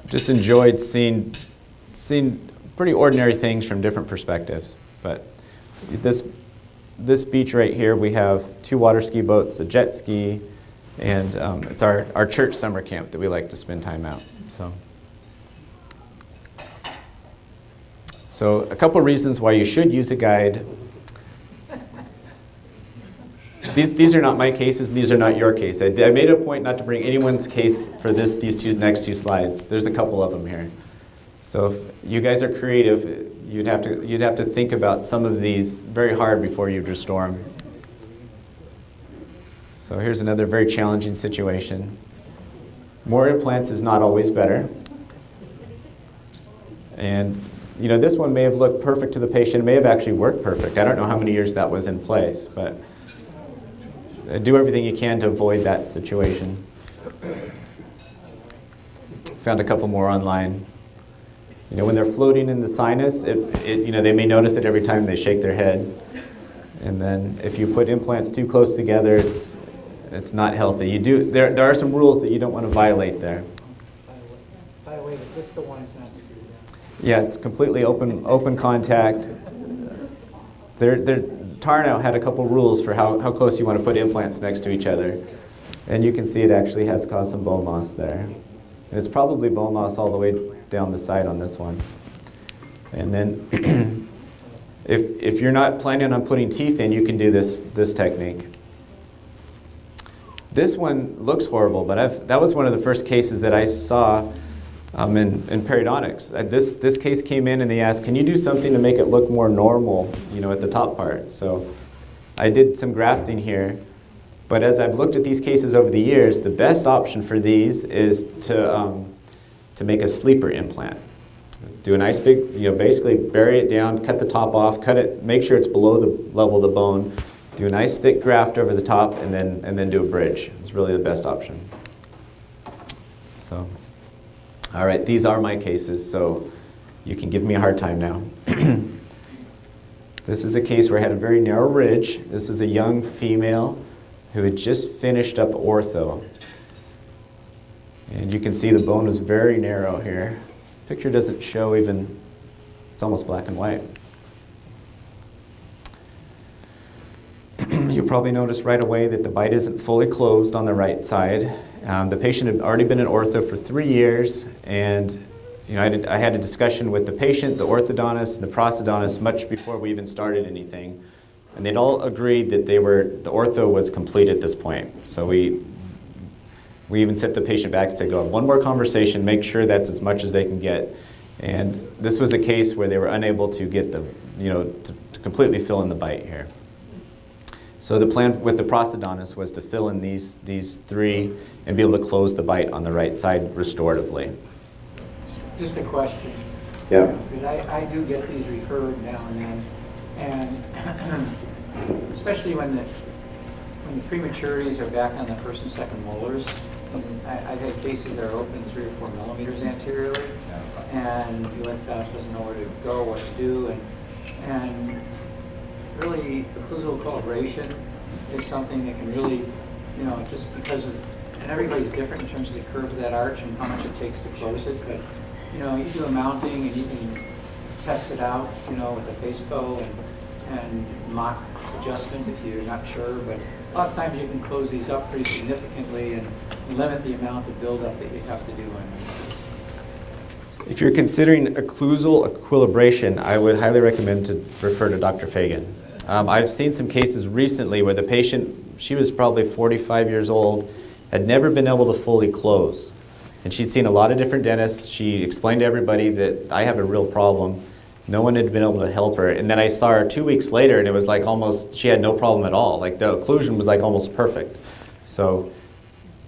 just enjoyed seeing pretty ordinary things from different perspectives. But this beach right here, we have 2 water ski boats, a jet ski, and it's our church summer camp that we like to spend time out. So a couple reasons why you should use a guide. These are not my cases, and these are not your case. I made a point not to bring anyone's case for these next 2 slides. There's a couple of them here. So if you guys are creative, you'd have to think about some of these very hard before you restore them. So here's another very challenging situation. More implants is not always better. And this one may have looked perfect to the patient. It may have actually worked perfect. I don't know how many years that was in place, but do everything you can to avoid that situation. Found a couple more online. When they're floating in the sinus, they may notice it every time they shake their head. And then if you put implants too close together, it's not healthy. There are some rules that you don't want to violate there. By the way, this the one is not screwed down. Yeah, it's completely open contact. Tarnow had a couple rules for how close you want to put implants next to each other. And you can see it actually has caused some bone loss there. And it's probably bone loss all the way down the side on this one. And then if you're not planning on putting teeth in, you can do this technique. This one looks horrible, but that was one of the first cases that I saw in periodontics. This case came in and they asked, can you do something to make it look more normal, at the top part? So I did some grafting here, but as I've looked at these cases over the years, the best option for these is to make a sleeper implant. Do a nice big, basically bury it down, cut the top off, cut it, make sure it's below the level of the bone, do a nice thick graft over the top, and then do a bridge. It's really the best option. So, all right, these are my cases, so you can give me a hard time now. This is a case where I had a very narrow ridge. This is a young female who had just finished up ortho. And you can see the bone is very narrow here. Picture doesn't show even, it's almost black and white. You'll probably notice right away that the bite isn't fully closed on the right side. The patient had already been in ortho for 3 years, and I had a discussion with the patient, the orthodontist, and the prosthodontist much before we even started anything. And they'd all agreed that the ortho was complete at this point. So we even set the patient back and said, go have one more conversation, make sure that's as much as they can get. And this was a case where they were unable to get to completely fill in the bite here. So the plan with the prosthodontist was to fill in these 3 and be able to close the bite on the right side restoratively. Just a question. Yeah. Because I do get these referred now and then, and especially when the prematurities are back on the first and second molars. And I've had cases that are open 3 or 4 millimeters anteriorly, and the orthodontist doesn't know where to go, what to do, and really occlusal equilibration is something that can really, you know, just because of, and everybody's different in terms of the curve of that arch and how much it takes to close it, but you know, you do a mounting and you can test it out, you know, with a face bow and mock adjustment if you're not sure, but a lot of times you can close these up pretty significantly and limit the amount of buildup that you have to do. If you're considering occlusal equilibration, I would highly recommend to refer to Dr. Fagan. I've seen some cases recently where the patient, she was probably 45 years old, had never been able to fully close. And she'd seen a lot of different dentists. She explained to everybody that I have a real problem. No one had been able to help her. And then I saw her 2 weeks later and it was like almost, she had no problem at all. Like the occlusion was like almost perfect. So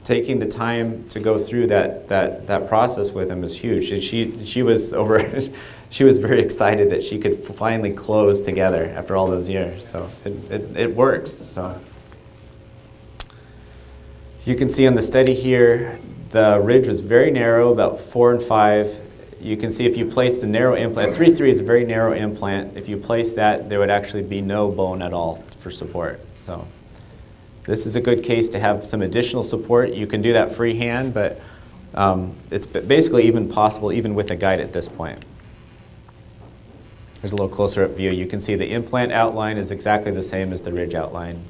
taking the time to go through that process with him is huge. And she was she was very excited that she could finally close together after all those years. So it works. So you can see on the study here, the ridge was very narrow, about 4 and 5. You can see if you placed a narrow implant, 3-3 is a very narrow implant. If you place that, there would actually be no bone at all for support. So this is a good case to have some additional support. You can do that freehand, but it's basically even possible even with a guide at this point. Here's a little closer up view. You can see the implant outline is exactly the same as the ridge outline.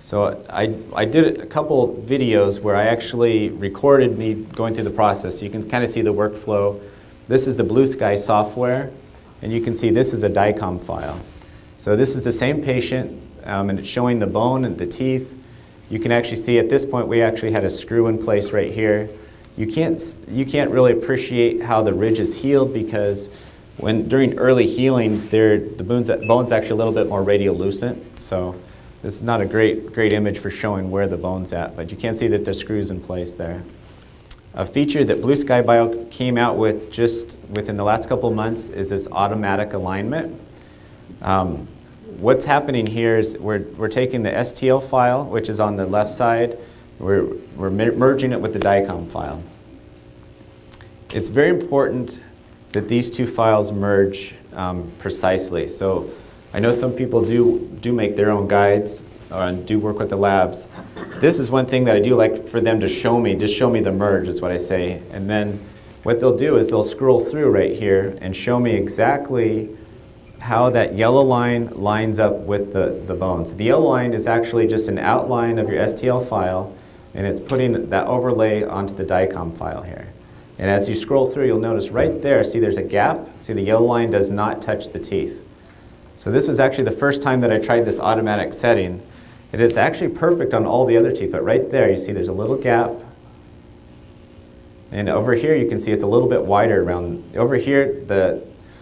So I did a couple videos where I actually recorded me going through the process. So you can kind of see the workflow. This is the Blue Sky software, and you can see this is a DICOM file. So this is the same patient, and it's showing the bone and the teeth. You can actually see at this point we actually had a screw in place right here. You can't really appreciate how the ridge is healed because during early healing, the bone's actually a little bit more radiolucent. So this is not a great image for showing where the bone's at, but you can see that the screw's in place there. A feature that Blue Sky Bio came out with just within the last couple of months is this automatic alignment. What's happening here is we're taking the STL file, which is on the left side, we're merging it with the DICOM file. It's very important that these two files merge precisely. So I know some people do make their own guides and do work with the labs. This is one thing that I do like for them to show me. Just show me the merge is what I say. And then what they'll do is they'll scroll through right here and show me exactly how that yellow line lines up with the bones. The yellow line is actually just an outline of your STL file, and it's putting that overlay onto the DICOM file here. And as you scroll through, you'll notice right there, see there's a gap. See the yellow line does not touch the teeth. So this was actually the first time that I tried this automatic setting. It is actually perfect on all the other teeth, but right there you see there's a little gap. And over here you can see it's a little bit wider around. Over here,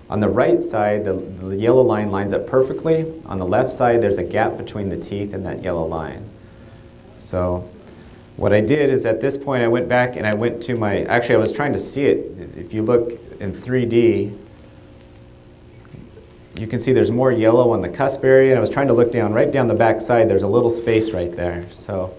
on the right side, the yellow line lines up perfectly. On the left side, there's a gap between the teeth and that yellow line. So what I did is at this point I went back and I went to actually I was trying to see it. If you look in 3D, you can see there's more yellow on the cusp area, and I was trying to look down, right down the back side, there's a little space right there. So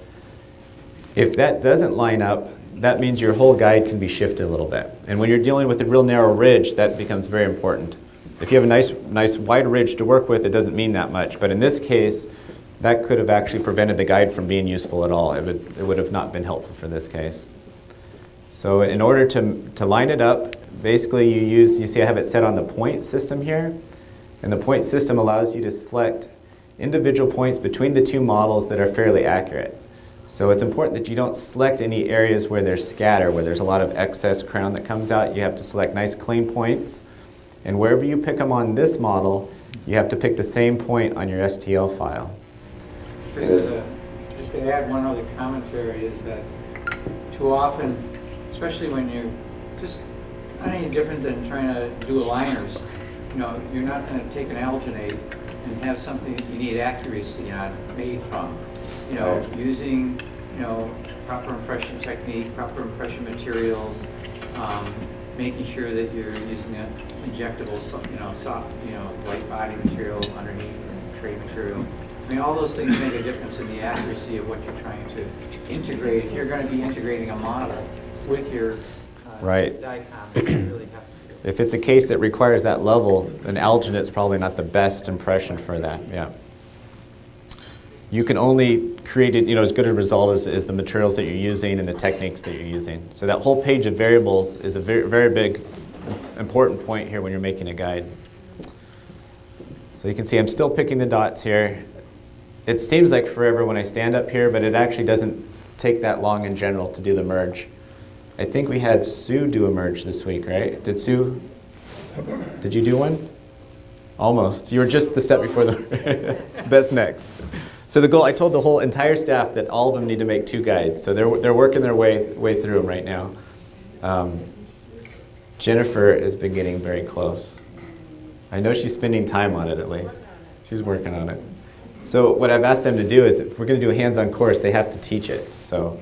if that doesn't line up, that means your whole guide can be shifted a little bit. And when you're dealing with a real narrow ridge, that becomes very important. If you have a nice wide ridge to work with, it doesn't mean that much. But in this case, that could have actually prevented the guide from being useful at all. It would have not been helpful for this case. So in order to line it up, basically you see I have it set on the point system here. And the point system allows you to select individual points between the two models that are fairly accurate. So it's important that you don't select any areas where there's scatter, where there's a lot of excess crown that comes out. You have to select nice clean points. And wherever you pick them on this model, you have to pick the same point on your STL file. Just to add one other commentary is that too often, especially when you're just not any different than trying to do aligners, you're not going to take an alginate and have something that you need accuracy on made from. Using, proper impression technique, proper impression materials, making sure that you're using an injectable, soft, light body material underneath and tray material. I mean, all those things make a difference in the accuracy of what you're trying to integrate. If you're going to be integrating a model with your Right. DICOM, you really have to do. If it's a case that requires that level, then alginate's probably not the best impression for that, yeah. You can only create it, as good a result as the materials that you're using and the techniques that you're using. So that whole page of variables is a very, very big, important point here when you're making a guide. So you can see I'm still picking the dots here. It seems like forever when I stand up here, but it actually doesn't take that long in general to do the merge. I think we had Sue do a merge this week, right? Did you do one? Almost. You were just the step before the, that's next. So the goal, I told the whole entire staff that all of them need to make 2 guides. So they're working their way through them right now. Jennifer has been getting very close. I know she's spending time on it at least. She's working on it. So what I've asked them to do is, if we're going to do a hands-on course, they have to teach it. So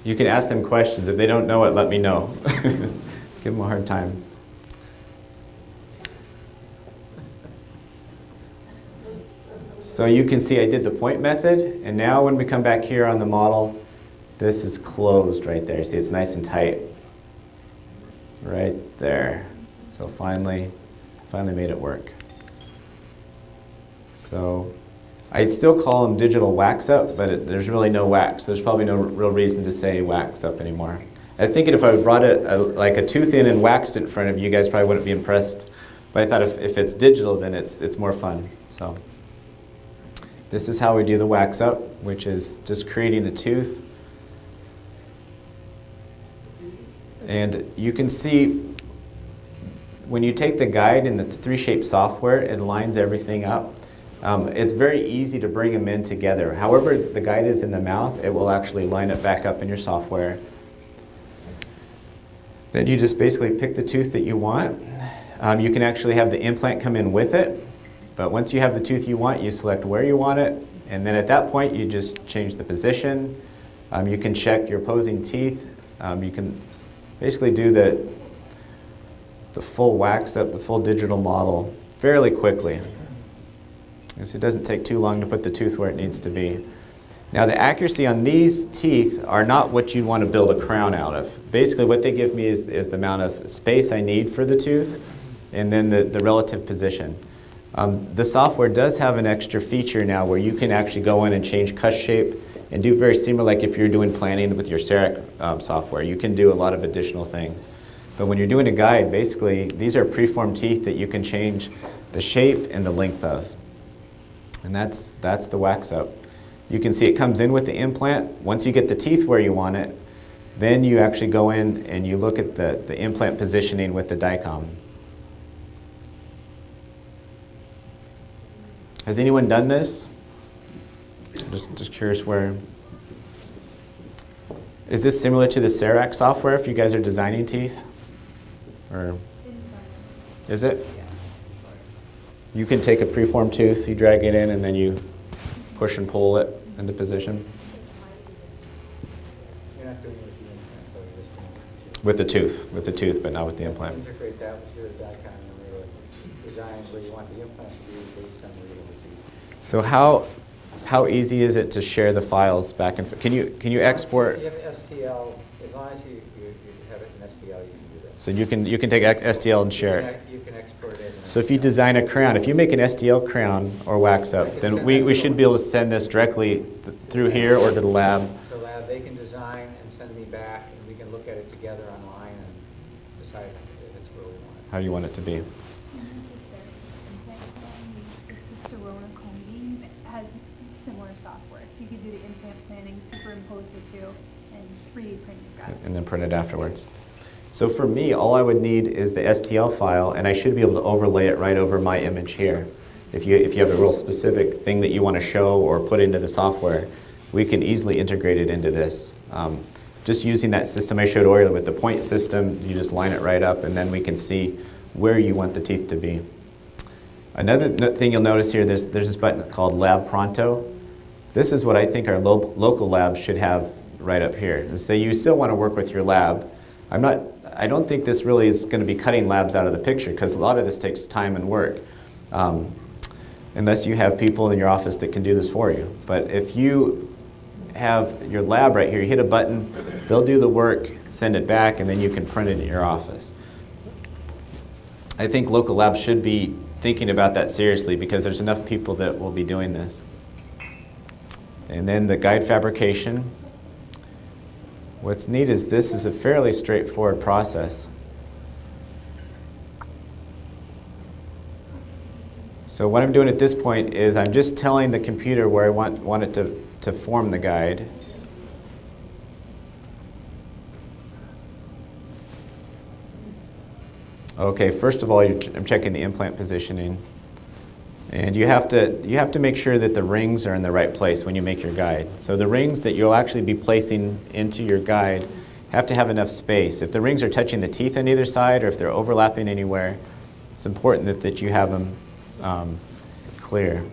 you can ask them questions. If they don't know it, let me know. Give them a hard time. So you can see I did the point method, and now when we come back here on the model, this is closed right there. See, it's nice and tight. Right there. So finally made it work. So I'd still call them digital wax up, but there's really no wax. So there's probably no real reason to say wax up anymore. I think if I brought it like a tooth in and waxed it in front of you, you guys probably wouldn't be impressed. But I thought if it's digital, then it's more fun. So this is how we do the wax up, which is just creating a tooth. And you can see when you take the guide in the 3Shape software, it lines everything up. It's very easy to bring them in together. However the guide is in the mouth, it will actually line it back up in your software. Then you just basically pick the tooth that you want. You can actually have the implant come in with it, but once you have the tooth you want, you select where you want it, and then at that point you just change the position. You can check your opposing teeth. You can basically do the full wax up, the full digital model fairly quickly. So it doesn't take too long to put the tooth where it needs to be. Now the accuracy on these teeth are not what you'd want to build a crown out of. Basically what they give me is the amount of space I need for the tooth and then the relative position. The software does have an extra feature now where you can actually go in and change cush shape and do very similar like if you're doing planning with your CEREC software. You can do a lot of additional things. But when you're doing a guide, basically these are preformed teeth that you can change the shape and the length of. And that's the wax up. You can see it comes in with the implant. Once you get the teeth where you want it, then you actually go in and you look at the implant positioning with the DICOM. Has anyone done this? Just curious where. Is this similar to the CEREC software if you guys are designing teeth? Or is it? Yeah. You can take a preformed tooth, you drag it in, and then you push and pull it into position. You're not doing it with the implant, though, you're just doing it With the tooth, but not with the implant. Integrate that with your DICOM and your design where you want the implant to be based on where you want it to be. So how easy is it to share the files back and forth? Can you export? You have STL, as long as you have it in STL, you can do that. So you can take STL and share it. You can export it as an So if you design a crown, if you make an STL crown or wax up, then we should be able to send this directly through here or to the lab. The lab, they can design and send me back, and we can look at it together online and decide if it's where we want it. How you want it to be. The Sirona Combi has similar software, so you could do the implant planning, superimpose the two, and 3D print your guide. And then print it afterwards. So for me, all I would need is the STL file, and I should be able to overlay it right over my image here. If you have a real specific thing that you want to show or put into the software, we can easily integrate it into this. Just using that system I showed earlier with the point system, you just line it right up, and then we can see where you want the teeth to be. Another thing you'll notice here, there's this button called Lab Pronto. This is what I think our local labs should have right up here. So you still want to work with your lab. I don't think this really is going to be cutting labs out of the picture because a lot of this takes time and work. Unless you have people in your office that can do this for you. But if you have your lab right here. You hit a button, they'll do the work, send it back, and then you can print it at your office. I think local labs should be thinking about that seriously because there's enough people that will be doing this. And then the guide fabrication. What's neat is this is a fairly straightforward process. So what I'm doing at this point is I'm just telling the computer where I want it to form the guide. Okay, first of all, I'm checking the implant positioning. And you have to make sure that the rings are in the right place when you make your guide. So the rings that you'll actually be placing into your guide have to have enough space. If the rings are touching the teeth on either side or if they're overlapping anywhere, it's important that you have them clear.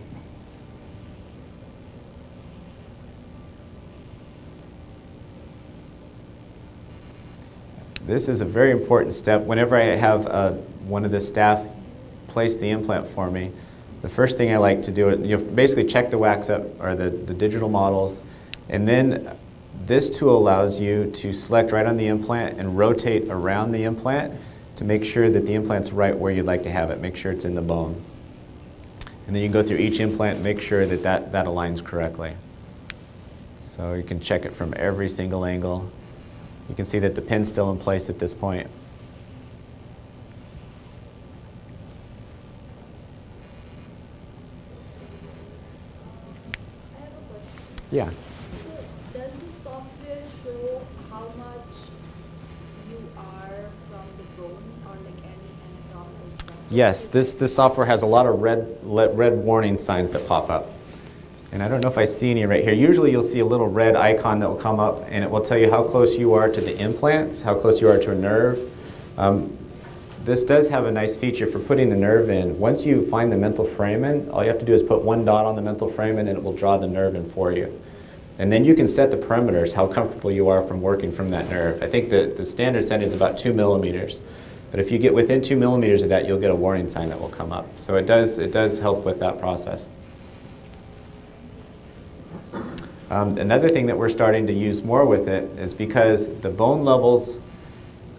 This is a very important step. Whenever I have one of the staff place the implant for me, the first thing I like to do is basically check the wax up or the digital models, and then this tool allows you to select right on the implant and rotate around the implant to make sure that the implant's right where you'd like to have it. Make sure it's in the bone. And then you can go through each implant and make sure that that aligns correctly. So you can check it from every single angle. You can see that the pin's still in place at this point. Yeah. So does the software show how much you are from the bone or like any anatomical structure? Yes, this software has a lot of red warning signs that pop up. And I don't know if I see any right here. Usually you'll see a little red icon that will come up and it will tell you how close you are to the implants, how close you are to a nerve. This does have a nice feature for putting the nerve in. Once you find the mental foramen, all you have to do is put one dot on the mental foramen and it will draw the nerve in for you. And then you can set the parameters, how comfortable you are from working from that nerve. I think the standard setting is about 2 millimeters. But if you get within 2 millimeters of that, you'll get a warning sign that will come up. So it does help with that process. Another thing that we're starting to use more with it is because the bone levels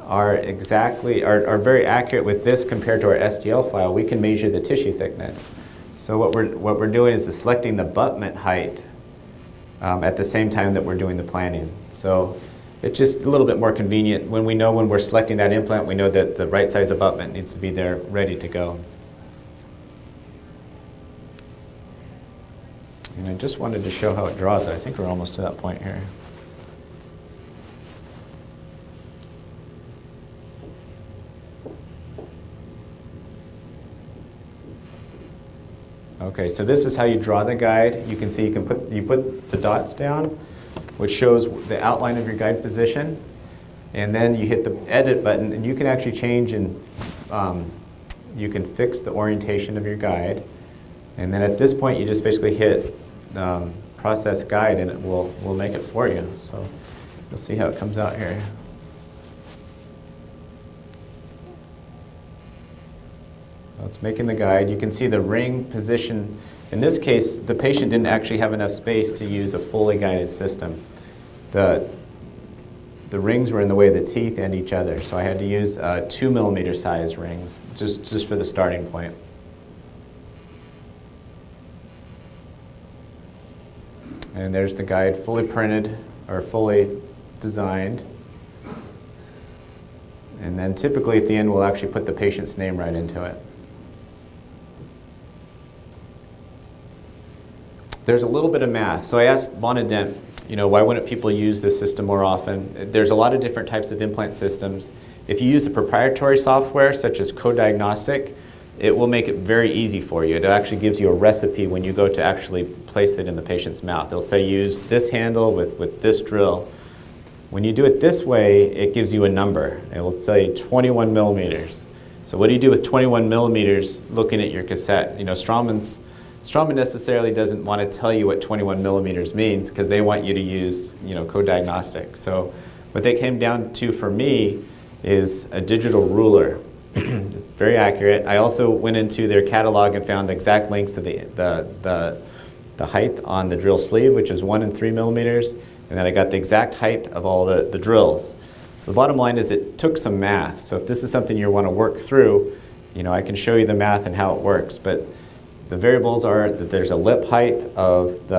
are very accurate with this compared to our STL file, we can measure the tissue thickness. So what we're doing is selecting the abutment height at the same time that we're doing the planning. So it's just a little bit more convenient. When we're selecting that implant, we know that the right size abutment needs to be there ready to go. And I just wanted to show how it draws it. I think we're almost to that point here. Okay, so this is how you draw the guide. You can see you put the dots down, which shows the outline of your guide position. And then you hit the edit button, and you can actually change and you can fix the orientation of your guide. And then at this point, you just basically hit process guide and it will make it for you. So you'll see how it comes out here. So it's making the guide. You can see the ring position. In this case, the patient didn't actually have enough space to use a fully guided system. The rings were in the way of the teeth and each other, so I had to use 2 millimeter size rings just for the starting point. And there's the guide fully printed or fully designed. And then typically at the end we'll actually put the patient's name right into it. There's a little bit of math. So I asked Bonadent, why wouldn't people use this system more often? There's a lot of different types of implant systems. If you use the proprietary software such as Co-Diagnostic, it will make it very easy for you. It actually gives you a recipe when you go to actually place it in the patient's mouth. They'll say use this handle with this drill. When you do it this way, it gives you a number. It will say 21 millimeters. So what do you do with 21 millimeters looking at your cassette? Straumann necessarily doesn't want to tell you what 21 millimeters means because they want you to use Co-Diagnostic. So what they came down to for me is a digital ruler. It's very accurate. I also went into their catalog and found the exact links to the the height on the drill sleeve, which is 1 and 3 millimeters, and then I got the exact height of all the drills. So the bottom line is it took some math. So if this is something you want to work through, I can show you the math and how it works. But the variables are that there's a lip height of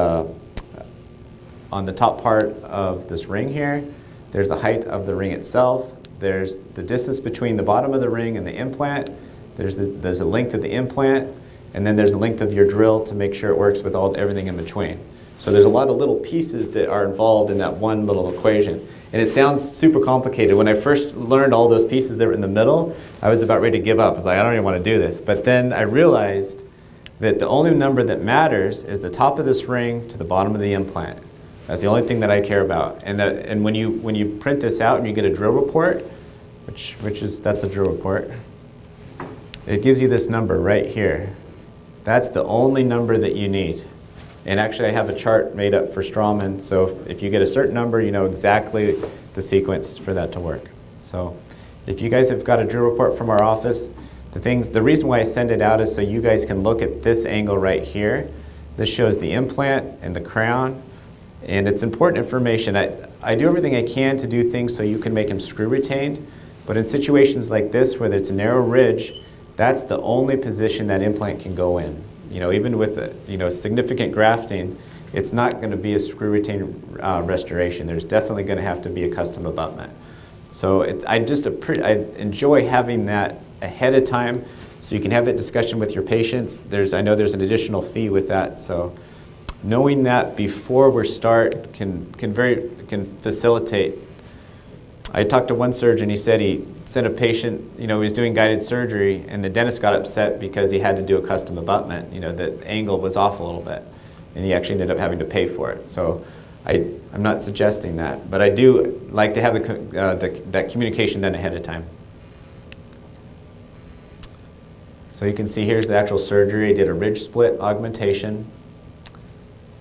on the top part of this ring here. There's the height of the ring itself. There's the distance between the bottom of the ring and the implant. There's the length of the implant. And then there's the length of your drill to make sure it works with everything in between. So there's a lot of little pieces that are involved in that one little equation. And it sounds super complicated. When I first learned all those pieces that were in the middle, I was about ready to give up. I was like, I don't even want to do this. But then I realized that the only number that matters is the top of this ring to the bottom of the implant. That's the only thing that I care about. And when you print this out and you get a drill report, that's a drill report, it gives you this number right here. That's the only number that you need. And actually I have a chart made up for Strawman, so if you get a certain number, you know exactly the sequence for that to work. So if you guys have got a drill report from our office, the reason why I send it out is so you guys can look at this angle right here. This shows the implant and the crown, and it's important information. I do everything I can to do things so you can make them screw retained, but in situations like this where it's a narrow ridge, that's the only position that implant can go in. Even with significant grafting, it's not going to be a screw retain restoration. There's definitely going to have to be a custom abutment. So I enjoy having that ahead of time, so you can have that discussion with your patients. I know there's an additional fee with that, so knowing that before we start can facilitate. I talked to one surgeon. He said he sent a patient, he was doing guided surgery, and the dentist got upset because he had to do a custom abutment. The angle was off a little bit, and he actually ended up having to pay for it. So I'm not suggesting that, but I do like to have that communication done ahead of time. So you can see here's the actual surgery. I did a ridge split augmentation.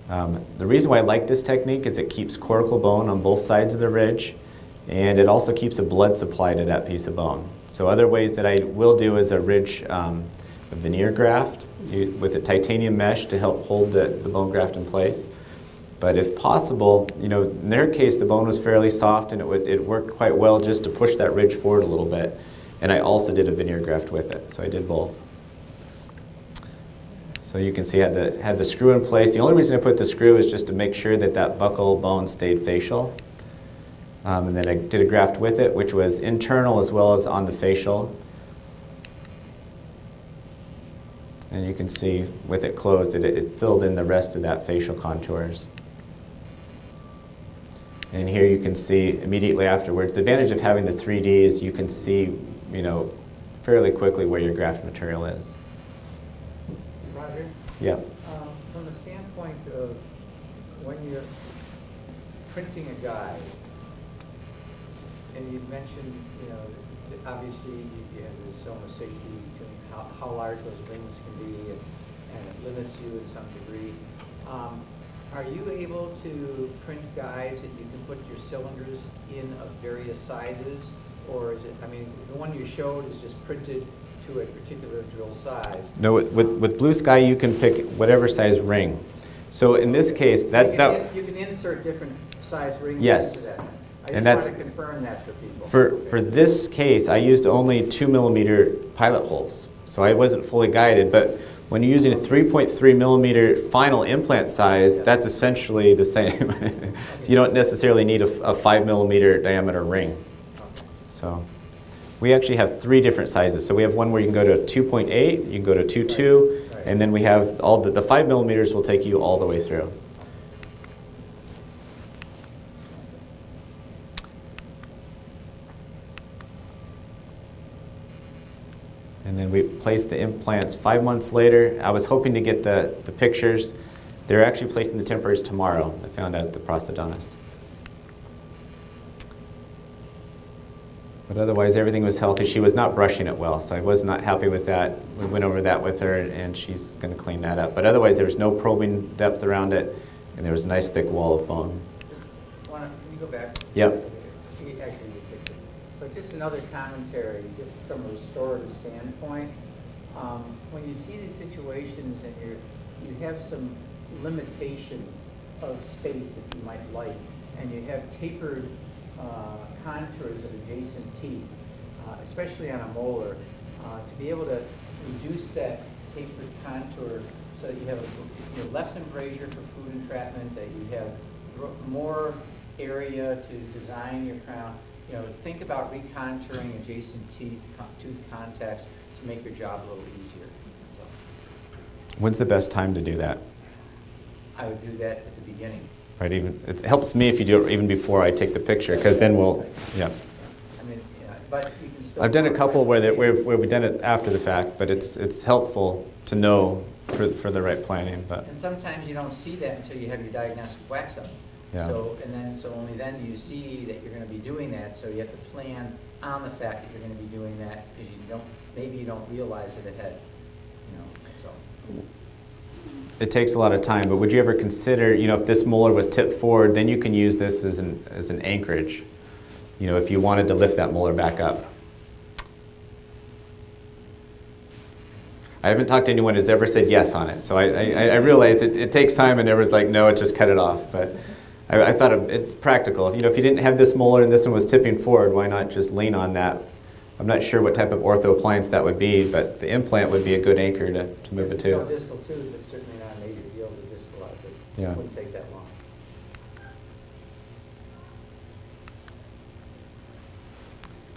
The reason why I like this technique is it keeps cortical bone on both sides of the ridge, and it also keeps a blood supply to that piece of bone. So other ways that I will do is a ridge a veneer graft with a titanium mesh to help hold the bone graft in place. But if possible, in their case the bone was fairly soft and it worked quite well just to push that ridge forward a little bit. And I also did a veneer graft with it, so I did both. So you can see I had the screw in place. The only reason I put the screw is just to make sure that buccal bone stayed facial. And then I did a graft with it, which was internal as well as on the facial. And you can see with it closed, it filled in the rest of that facial contours. And here you can see immediately afterwards, the advantage of having the 3D is you can see, fairly quickly where your graft material is. Roger? Yeah. From the standpoint of when you're printing a guide, and you mentioned, obviously you have the zone of safety between how large those rings can be, and it limits you in some degree. Are you able to print guides that you can put your cylinders in of various sizes, or is it? I mean, the one you showed is just printed to a particular drill size. No, with Blue Sky you can pick whatever size ring. So in this case, you can insert different size rings yes. into that. I just want to confirm that for people. For this case, I used only 2 millimeter pilot holes, so I wasn't fully guided. But when you're using a 3.3 millimeter final implant size, that's essentially the same. You don't necessarily need a 5 millimeter diameter ring. So we actually have 3 different sizes. So we have one where you can go to 2.8, you can go to 2.2, and then we have all the 5 millimeters will take you all the way through. And then we placed the implants 5 months later. I was hoping to get the pictures. They're actually placing the temporaries tomorrow. I found out at the prosthodontist. But otherwise, everything was healthy. She was not brushing it well, so I was not happy with that. We went over that with her, and she's going to clean that up. But otherwise, there was no probing depth around it, and there was a nice thick wall of bone. Can you go back? Yep. So just another commentary, just from a restorative standpoint. When you see these situations and you have some limitation of space that you might like, and you have tapered contours of adjacent teeth, especially on a molar, to be able to reduce that tapered contour so that you have less embrasure for food entrapment, that you have more area to design your crown. Think about recontouring adjacent tooth contacts to make your job a little easier. So, when's the best time to do that? I would do that at the beginning. Right, it helps me if you do it even before I take the picture, because then we'll, yeah. I mean, but you can still. I've done a couple where we've done it after the fact, but it's helpful to know for the right planning. But and sometimes you don't see that until you have your diagnostic wax up. Yeah. So only then do you see that you're going to be doing that. So you have to plan on the fact that you're going to be doing that, because maybe you don't realize it ahead. So. It takes a lot of time, but would you ever consider, if this molar was tipped forward, then you can use this as an anchorage, if you wanted to lift that molar back up. I haven't talked to anyone who's ever said yes on it, so I realize it takes time, and everyone's like, no, just cut it off. But I thought it's practical. If you didn't have this molar and this one was tipping forward, why not just lean on that? I'm not sure what type of ortho appliance that would be, but the implant would be a good anchor to move a tooth. If it's no distal tooth, it's certainly not a major deal to distalize it. Yeah. It wouldn't take that long.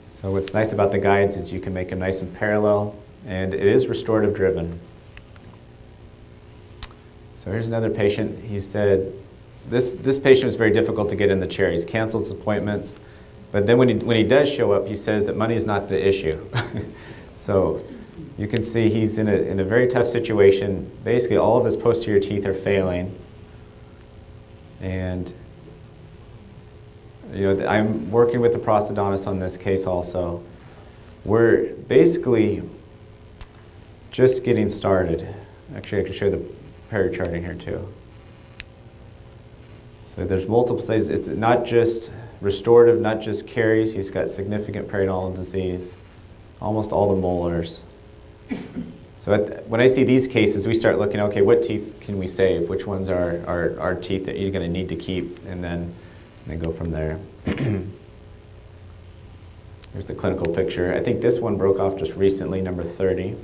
So what's nice about the guides is you can make them nice and parallel, and it is restorative driven. So here's another patient. He said, this patient was very difficult to get in the chair. He's canceled his appointments. But then when he does show up, he says that money is not the issue. So you can see he's in a very tough situation. Basically, all of his posterior teeth are failing. And I'm working with the prosthodontist on this case also. We're basically just getting started. Actually, I can show the pericharting here too. So there's multiple stages. It's not just restorative, not just caries. He's got significant periodontal disease, almost all the molars. So when I see these cases, we start looking, okay, what teeth can we save? Which ones are teeth that you're going to need to keep, and then go from there. Here's the clinical picture. I think this one broke off just recently, number 30.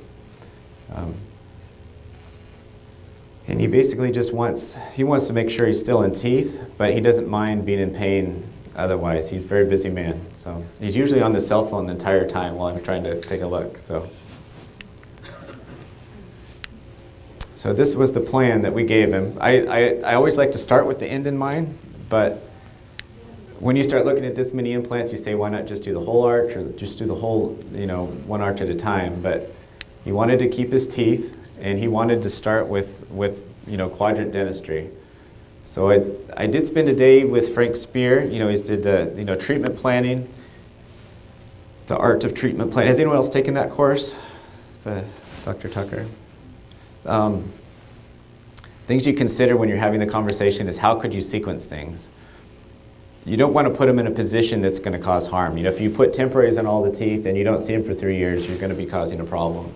And he basically just wants to make sure he's still in teeth, but he doesn't mind being in pain otherwise. He's a very busy man. So he's usually on the cell phone the entire time while I'm trying to take a look. So this was the plan that we gave him. I always like to start with the end in mind, but when you start looking at this many implants, you say, why not just do the whole arch, or just do the whole, one arch at a time? But he wanted to keep his teeth, and he wanted to start with quadrant dentistry. So I did spend a day with Frank Spear. He did the treatment planning, the art of treatment planning. Has anyone else taken that course? Dr. Tucker? Things you consider when you're having the conversation is how could you sequence things? You don't want to put them in a position that's going to cause harm. If you put temporaries on all the teeth and you don't see them for 3 years, you're going to be causing a problem.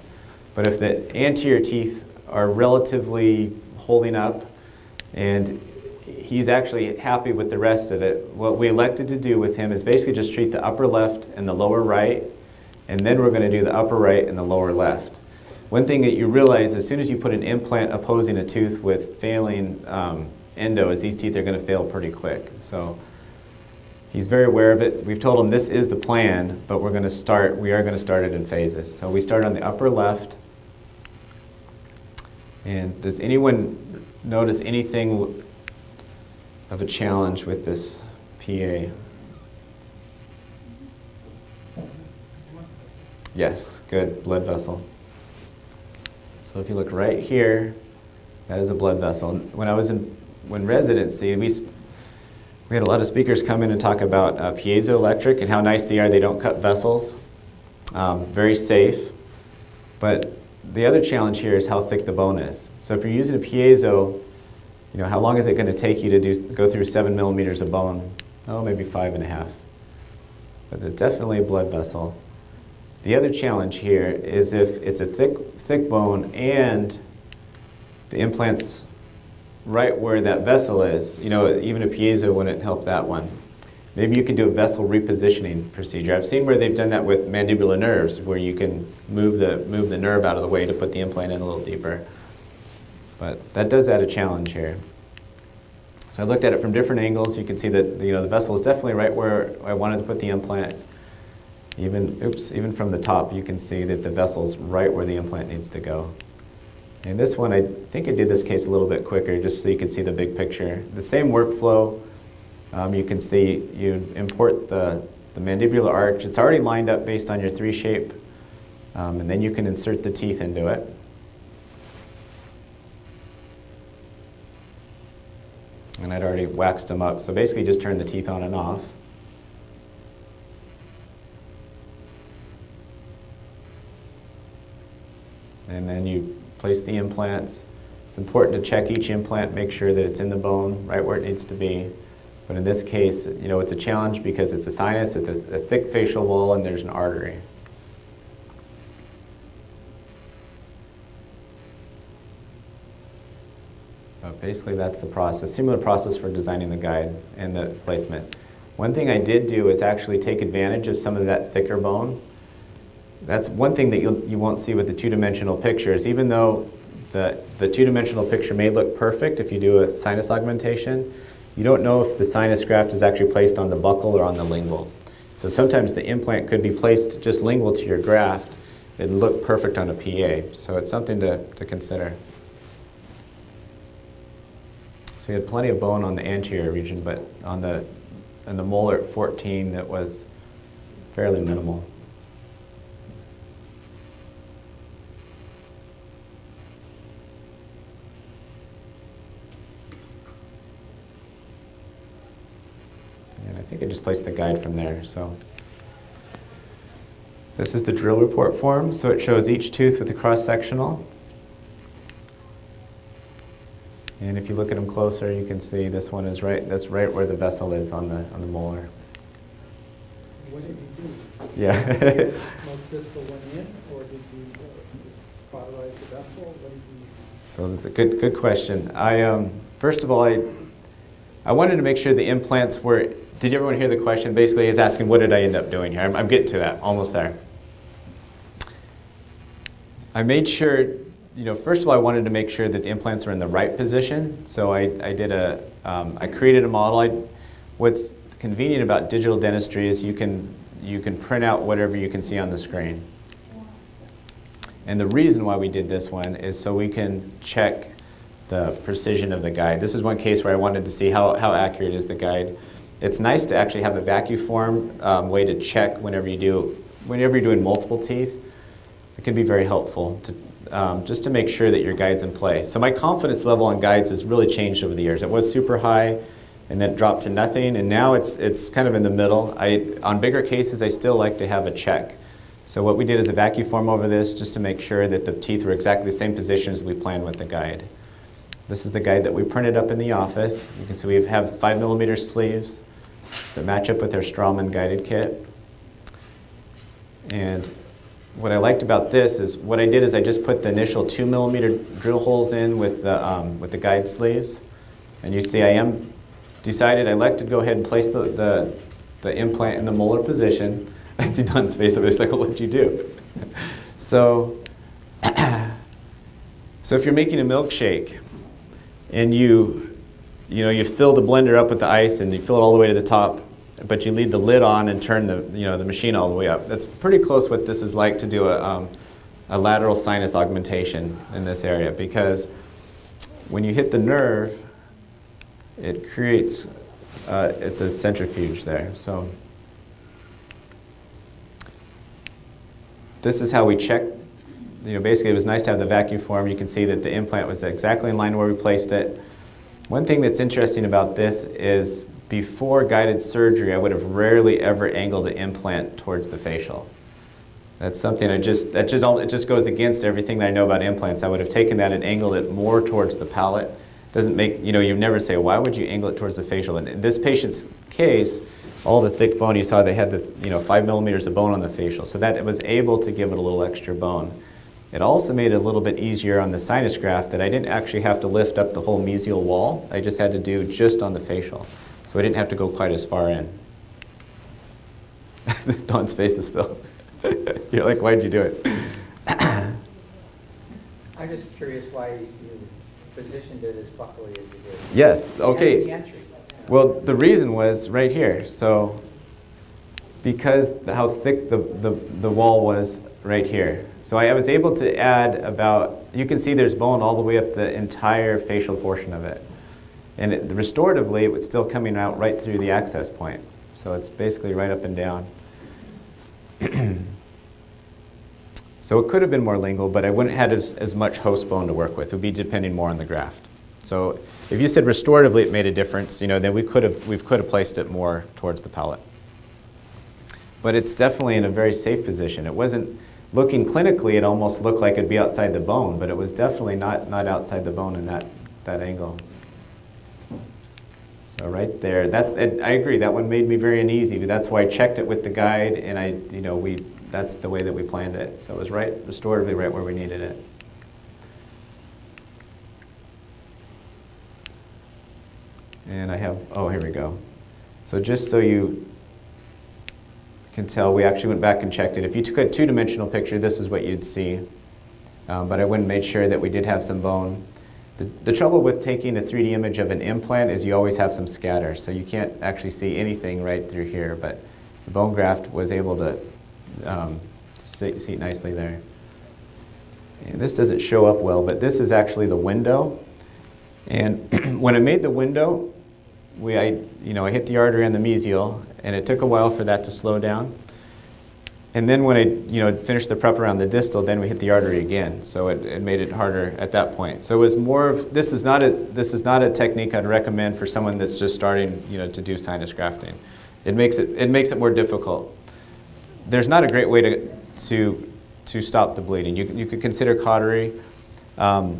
But if the anterior teeth are relatively holding up and he's actually happy with the rest of it, what we elected to do with him is basically just treat the upper left and the lower right, and then we're going to do the upper right and the lower left. One thing that you realize as soon as you put an implant opposing a tooth with failing endo is these teeth are going to fail pretty quick. So he's very aware of it. We've told him this is the plan, but we are going to start it in phases. So we start on the upper left. And does anyone notice anything of a challenge with this PA? Yes, good, blood vessel. So if you look right here, that is a blood vessel. When I was in residency, we had a lot of speakers come in and talk about piezoelectric and how nice they are. They don't cut vessels. Very safe. But the other challenge here is how thick the bone is. So if you're using a piezo, how long is it going to take you to go through 7 millimeters of bone? Oh, maybe 5.5. But they're definitely a blood vessel. The other challenge here is if it's a thick bone and the implant's right where that vessel is. You know, even a piezo wouldn't help that one. Maybe you can do a vessel repositioning procedure. I've seen where they've done that with mandibular nerves, where you can move the nerve out of the way to put the implant in a little deeper. But that does add a challenge here. So I looked at it from different angles. You can see that the vessel is definitely right where I wanted to put the implant. Even from the top, you can see that the vessel's right where the implant needs to go. And this one, I think I did this case a little bit quicker, just so you can see the big picture. The same workflow. You can see you import the mandibular arch. It's already lined up based on your 3 shape, and then you can insert the teeth into it. And I'd already waxed them up, so basically just turn the teeth on and off. And then you place the implants. It's important to check each implant, make sure that it's in the bone, right where it needs to be. But in this case, it's a challenge because it's a sinus, it's a thick facial wall, and there's an artery. But basically, that's the process. Similar process for designing the guide and the placement. One thing I did do is actually take advantage of some of that thicker bone. That's one thing that you won't see with the two-dimensional pictures. Even though the two-dimensional picture may look perfect if you do a sinus augmentation, you don't know if the sinus graft is actually placed on the buccal or on the lingual. So sometimes the implant could be placed just lingual to your graft. It'd look perfect on a PA. So it's something to consider. So you had plenty of bone on the anterior region, but on the molar at 14, that was fairly minimal. And I think I just placed the guide from there. So this is the drill report form. So it shows each tooth with the cross-sectional. And if you look at them closer, you can see this one is right. That's right where the vessel is on the molar. What did you do? Yeah. Did most distal went in, or did you cauterize the vessel? What did you? So that's a good question. First of all, I wanted to make sure the implants were. Did everyone hear the question? Basically, he's asking, what did I end up doing here? I'm getting to that, almost there. I made sure, first of all, I wanted to make sure that the implants were in the right position. So I created a model. What's convenient about digital dentistry is you can print out whatever you can see on the screen. And the reason why we did this one is so we can check the precision of the guide. This is one case where I wanted to see how accurate is the guide. It's nice to actually have a vacuum form way to check whenever you're doing multiple teeth. It can be very helpful to, just to make sure that your guide's in place. So my confidence level on guides has really changed over the years. It was super high, and then it dropped to nothing, and now it's kind of in the middle. On bigger cases, I still like to have a check. So what we did is a vacuum form over this just to make sure that the teeth were exactly the same position as we planned with the guide. This is the guide that we printed up in the office. You can see we have 5mm sleeves that match up with our Strawman guided kit. And what I liked about this is what I did is I just put the initial 2mm drill holes in with the guide sleeves. And you see I elected to go ahead and place the implant in the molar position. I see Don's face, I was like, what'd you do? So if you're making a milkshake and you fill the blender up with the ice and you fill it all the way to the top, but you leave the lid on and turn the machine all the way up. That's pretty close what this is like to do a lateral sinus augmentation in this area, because when you hit the nerve, it creates, it's a centrifuge there. So this is how we check. Basically it was nice to have the vacuum form. You can see that the implant was exactly in line where we placed it. One thing that's interesting about this is before guided surgery, I would have rarely ever angled the implant towards the facial. That's something it just goes against everything that I know about implants. I would have taken that and angled it more towards the palate. Doesn't make, you never say, why would you angle it towards the facial? And in this patient's case, all the thick bone, you saw they had the 5mm of bone on the facial, so that it was able to give it a little extra bone. It also made it a little bit easier on the sinus graft that I didn't actually have to lift up the whole mesial wall. I just had to do just on the facial. So I didn't have to go quite as far in. Don's face is still. You're like, why'd you do it? I'm just curious why you positioned it as buckly as you did. Yes, okay. The entry. Well, the reason was right here. So because how thick the wall was right here. So I was able to add about, you can see there's bone all the way up the entire facial portion of it. And restoratively, it was still coming out right through the access point. So it's basically right up and down. So it could have been more lingual, but I wouldn't have had as much host bone to work with. It would be depending more on the graft. So if you said restoratively it made a difference, then we could have placed it more towards the palate. But it's definitely in a very safe position. It wasn't looking clinically, it almost looked like it'd be outside the bone, but it was definitely not outside the bone in that angle. So right there, I agree, that one made me very uneasy, but that's why I checked it with the guide, and that's the way that we planned it. So it was restoratively right where we needed it. And I have, here we go. So just so you can tell, we actually went back and checked it. If you took a two-dimensional picture, this is what you'd see. But I went and made sure that we did have some bone. The trouble with taking a 3D image of an implant is you always have some scatter, so you can't actually see anything right through here, but the bone graft was able to see it nicely there. And this doesn't show up well, but this is actually the window. And when I made the window, I hit the artery on the mesial, and it took a while for that to slow down. And then when I finished the prep around the distal, then we hit the artery again. So it made it harder at that point. So it was more of, this is not a technique I'd recommend for someone that's just starting to do sinus grafting. It makes it more difficult. There's not a great way to stop the bleeding. You could consider cautery. The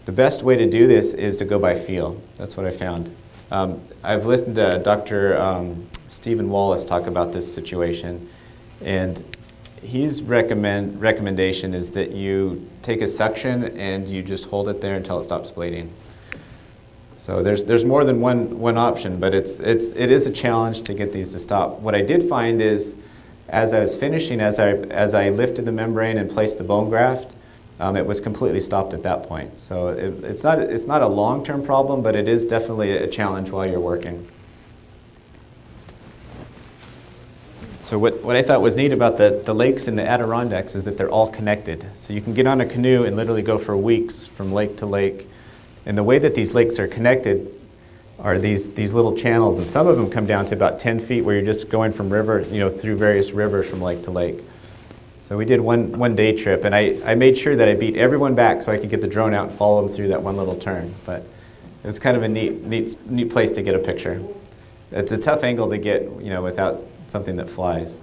best way to do this is to go by feel. That's what I found. I've listened to Dr. Stephen Wallace talk about this situation, and his recommendation is that you take a suction and you just hold it there until it stops bleeding. So there's more than one option, but it is a challenge to get these to stop. What I did find is, as I was finishing, as I lifted the membrane and placed the bone graft, it was completely stopped at that point. So it's not a long-term problem, but it is definitely a challenge while you're working. So what I thought was neat about the lakes in the Adirondacks is that they're all connected. So you can get on a canoe and literally go for weeks from lake to lake. And the way that these lakes are connected are these little channels, and some of them come down to about 10 feet where you're just going from river, through various rivers from lake to lake. So we did one day trip, and I made sure that I beat everyone back so I could get the drone out and follow them through that one little turn. But it was kind of a neat place to get a picture. It's a tough angle to get, without something that flies.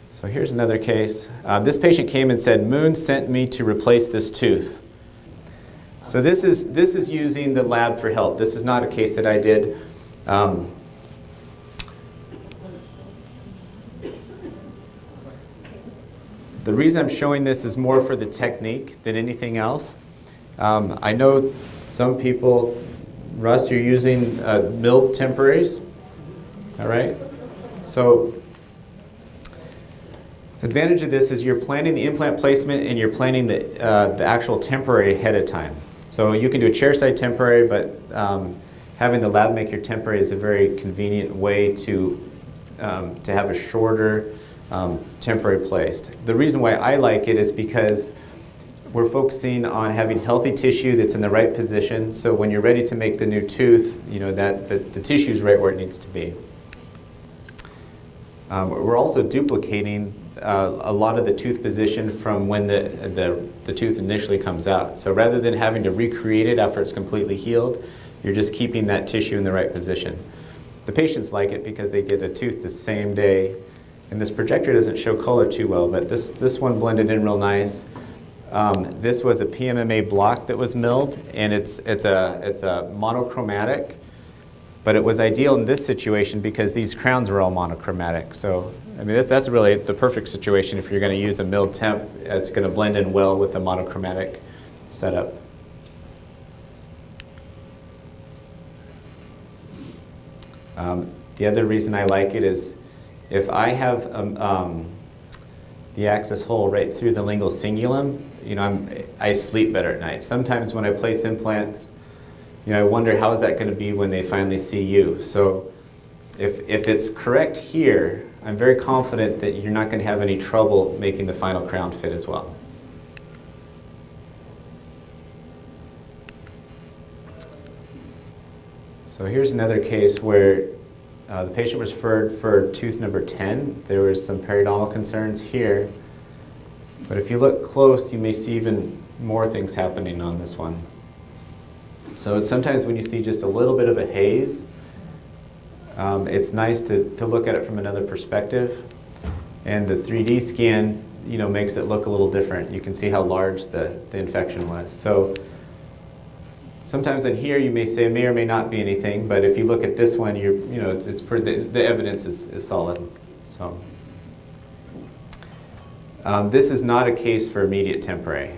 So here's another case. This patient came and said, "Moon sent me to replace this tooth." So this is using the lab for help. This is not a case that I did. The reason I'm showing this is more for the technique than anything else. I know some people, Russ, you're using milled temporaries. All right? So the advantage of this is you're planning the implant placement and you're planning the actual temporary ahead of time. So you can do a chairside temporary, but having the lab make your temporary is a very convenient way to have a shorter temporary placed. The reason why I like it is because we're focusing on having healthy tissue that's in the right position, so when you're ready to make the new tooth, that the tissue is right where it needs to be. We're also duplicating a lot of the tooth position from when the tooth initially comes out. So rather than having to recreate it after it's completely healed, you're just keeping that tissue in the right position. The patients like it because they get a tooth the same day. And this projector doesn't show color too well, but this one blended in real nice. This was a PMMA block that was milled, and it's a monochromatic But it was ideal in this situation because these crowns were all monochromatic. So, I mean, that's really the perfect situation if you're going to use a milled temp. It's going to blend in well with the monochromatic setup. The other reason I like it is if I have the access hole right through the lingual cingulum, you know, I sleep better at night. Sometimes when I place implants, you know, I wonder how is that going to be when they finally see you. So if it's correct here, I'm very confident that you're not going to have any trouble making the final crown fit as well. So here's another case where the patient was referred for tooth number 10. There was some periodontal concerns here. But if you look close, you may see even more things happening on this one. So it's sometimes when you see just a little bit of a haze, it's nice to look at it from another perspective. And the 3D scan, you know, makes it look a little different. You can see how large the infection was. So sometimes in here you may say it may or may not be anything, but if you look at this one, it's pretty, the evidence is solid. So this is not a case for immediate temporary.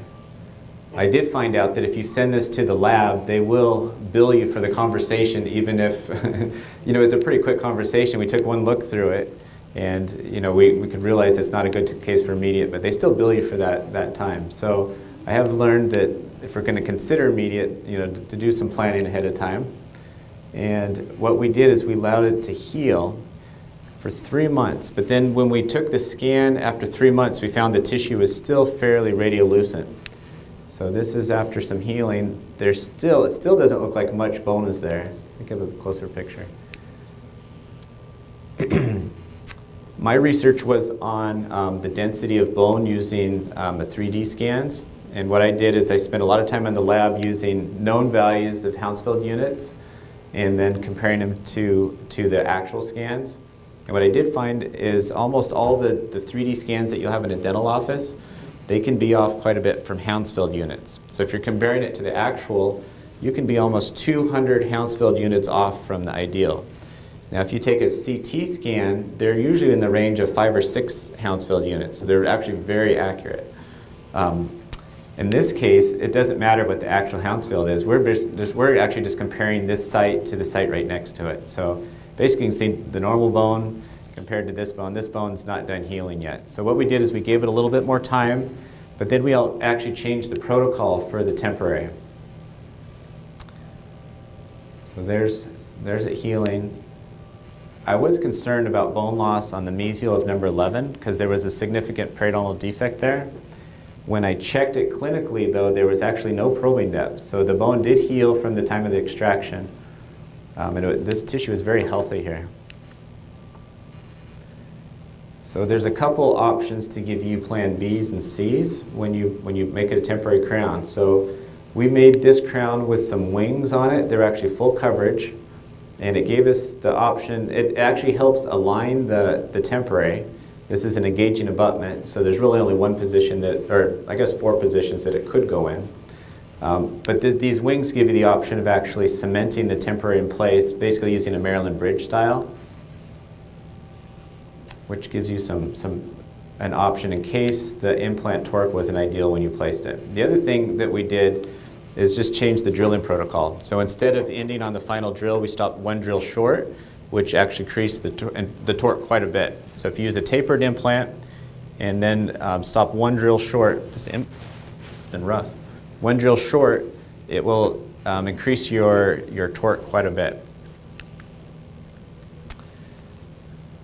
I did find out that if you send this to the lab, they will bill you for the conversation, even if, you know, it's a pretty quick conversation. We took one look through it, and, you know, we could realize it's not a good case for immediate, but they still bill you for that time. So I have learned that if we're going to consider immediate, you know, to do some planning ahead of time. And what we did is we allowed it to heal for 3 months. But then when we took the scan after 3 months, we found the tissue was still fairly radiolucent. So this is after some healing. It still doesn't look like much bone is there. Think of a closer picture. My research was on the density of bone using the 3D scans. And what I did is I spent a lot of time in the lab using known values of Hounsfield units and then comparing them to the actual scans. And what I did find is almost all the 3D scans that you'll have in a dental office, they can be off quite a bit from Hounsfield units. So if you're comparing it to the actual, you can be almost 200 Hounsfield units off from the ideal. Now if you take a CT scan, they're usually in the range of 5 or 6 Hounsfield units, so they're actually very accurate. In this case, it doesn't matter what the actual Hounsfield is. We're actually just comparing this site to the site right next to it. So basically you can see the normal bone compared to this bone. This bone's not done healing yet. So what we did is we gave it a little bit more time, but then we actually changed the protocol for the temporary. So there's it healing. I was concerned about bone loss on the mesial of number 11 because there was a significant periodontal defect there. When I checked it clinically, though, there was actually no probing depth. So the bone did heal from the time of the extraction. This tissue is very healthy here. So there's a couple options to give you plan Bs and Cs when you make it a temporary crown. So we made this crown with some wings on it. They're actually full coverage. And it gave us the option, it actually helps align the temporary. This is an engaging abutment, so there's really only one position or I guess 4 positions that it could go in. But these wings give you the option of actually cementing the temporary in place, basically using a Maryland bridge style, which gives you an option in case the implant torque wasn't ideal when you placed it. The other thing that we did is just change the drilling protocol. So instead of ending on the final drill, we stopped 1 drill short, which actually increased the torque quite a bit. So if you use a tapered implant and then stop 1 drill short, it's been rough. 1 drill short, it will increase your torque quite a bit.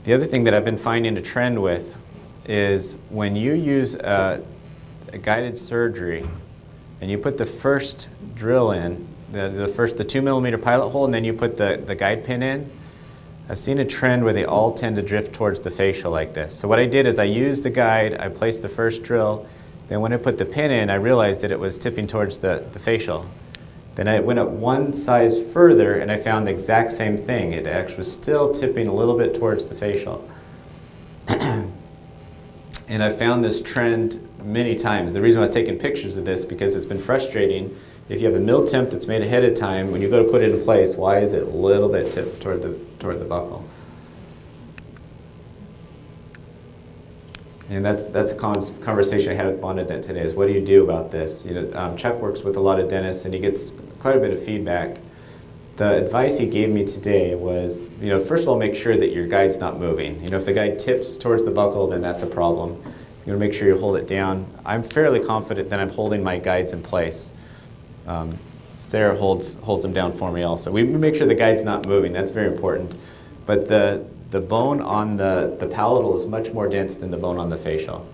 The other thing that I've been finding a trend with is when you use a guided surgery and you put the first drill in, the 2 millimeter pilot hole, and then you put the guide pin in, I've seen a trend where they all tend to drift towards the facial like this. So what I did is I used the guide, I placed the first drill, then when I put the pin in, I realized that it was tipping towards the facial. Then I went up 1 size further and I found the exact same thing. It actually was still tipping a little bit towards the facial. And I found this trend many times. The reason I was taking pictures of this because it's been frustrating if you have a mill temp that's made ahead of time, when you go to put it in place, why is it a little bit tipped toward the buckle? And that's a conversation I had with Bondadent today, is what do you do about this? Chuck works with a lot of dentists and he gets quite a bit of feedback. The advice he gave me today was, first of all, make sure that your guide's not moving. If the guide tips towards the buckle, then that's a problem. You're gonna make sure you hold it down. I'm fairly confident that I'm holding my guides in place. Sarah holds them down for me also. We make sure the guide's not moving, that's very important. But the bone on the palatal is much more dense than the bone on the facial.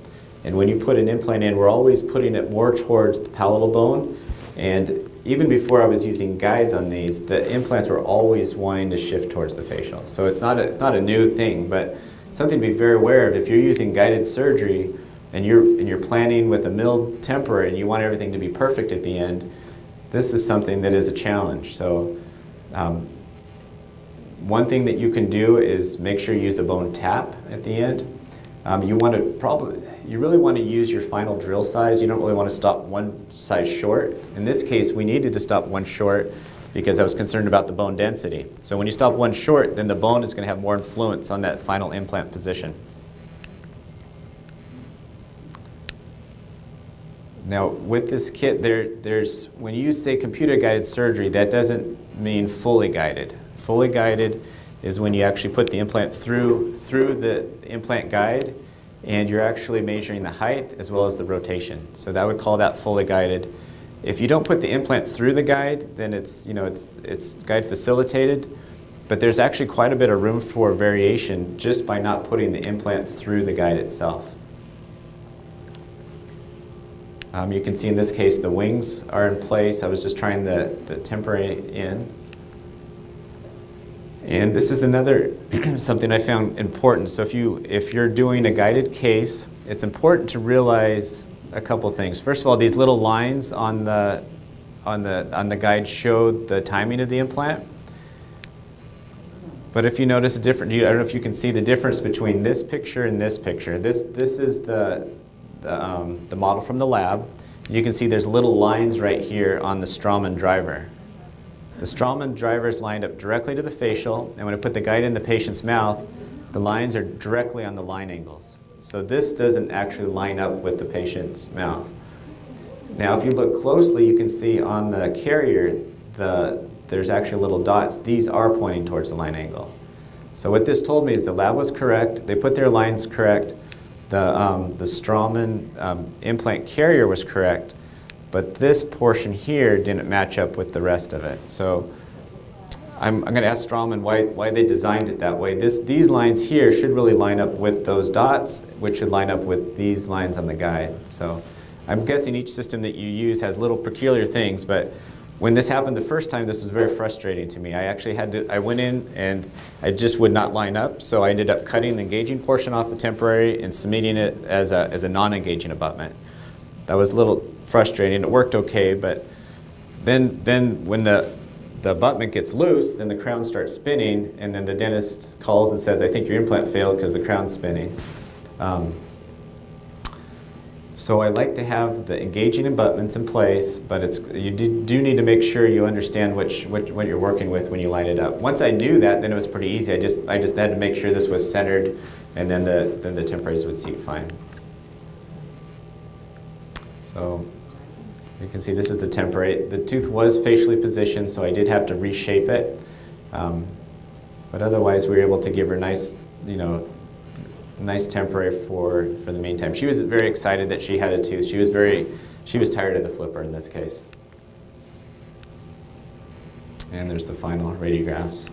And when you put an implant in, we're always putting it more towards the palatal bone. And even before I was using guides on these, the implants were always wanting to shift towards the facial. So it's not a new thing, but something to be very aware of. If you're using guided surgery and you're planning with a milled temporary and you want everything to be perfect at the end, this is something that is a challenge. So one thing that you can do is make sure you use a bone tap at the end. You really want to use your final drill size. You don't really want to stop one size short. In this case, we needed to stop one short because I was concerned about the bone density. So when you stop one short, then the bone is going to have more influence on that final implant position. Now, with this kit, there's when you say computer-guided surgery, that doesn't mean fully guided. Fully guided is when you actually put the implant through the implant guide, and you're actually measuring the height as well as the rotation. So that would call that fully guided. If you don't put the implant through the guide, then it's guide facilitated, but there's actually quite a bit of room for variation just by not putting the implant through the guide itself. You can see in this case the wings are in place. I was just trying the temporary in. And this is another something I found important. So if you're doing a guided case, it's important to realize a couple things. First of all, these little lines on the guide show the timing of the implant. But if you notice a difference, I don't know if you can see the difference between this picture and this picture. This is the model from the lab. You can see there's little lines right here on the Straumann driver. The Straumann driver is lined up directly to the facial, and when I put the guide in the patient's mouth, the lines are directly on the line angles. So this doesn't actually line up with the patient's mouth. Now, if you look closely, you can see on the carrier, there's actually little dots. These are pointing towards the line angle. So what this told me is the lab was correct. They put their lines correct. The Straumann implant carrier was correct. But this portion here didn't match up with the rest of it. So I'm going to ask Straumann why they designed it that way. These lines here should really line up with those dots, which should line up with these lines on the guide. So I'm guessing each system that you use has little peculiar things, but when this happened the first time, this was very frustrating to me. I went in and I just would not line up, so I ended up cutting the engaging portion off the temporary and submitting it as a non-engaging abutment. That was a little frustrating. It worked okay, but then when the abutment gets loose, then the crown starts spinning, and then the dentist calls and says, I think your implant failed because the crown's spinning. So I like to have the engaging abutments in place, but you do need to make sure you understand what you're working with when you line it up. Once I knew that, then it was pretty easy. I just had to make sure this was centered, and then the temporaries would seat fine. So you can see this is the temporary. The tooth was facially positioned, so I did have to reshape it. But otherwise, we were able to give her nice temporary for the meantime. She was very excited that she had a tooth. She was tired of the flipper in this case. And there's the final radiographs.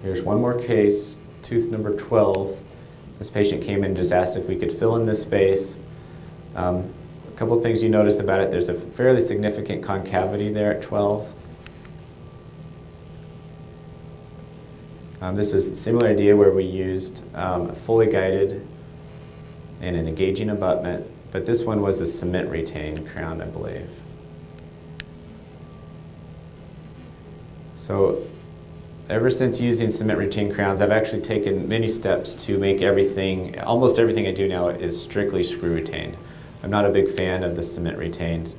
Here's one more case, tooth number 12. This patient came in and just asked if we could fill in this space. A couple of things you noticed about it. There's a fairly significant concavity there at 12. This is a similar idea where we used a fully guided and an engaging abutment, but this one was a cement retained crown, I believe. So ever since using cement retained crowns, I've actually taken many steps to make almost everything I do now is strictly screw retained. I'm not a big fan of the cement retained.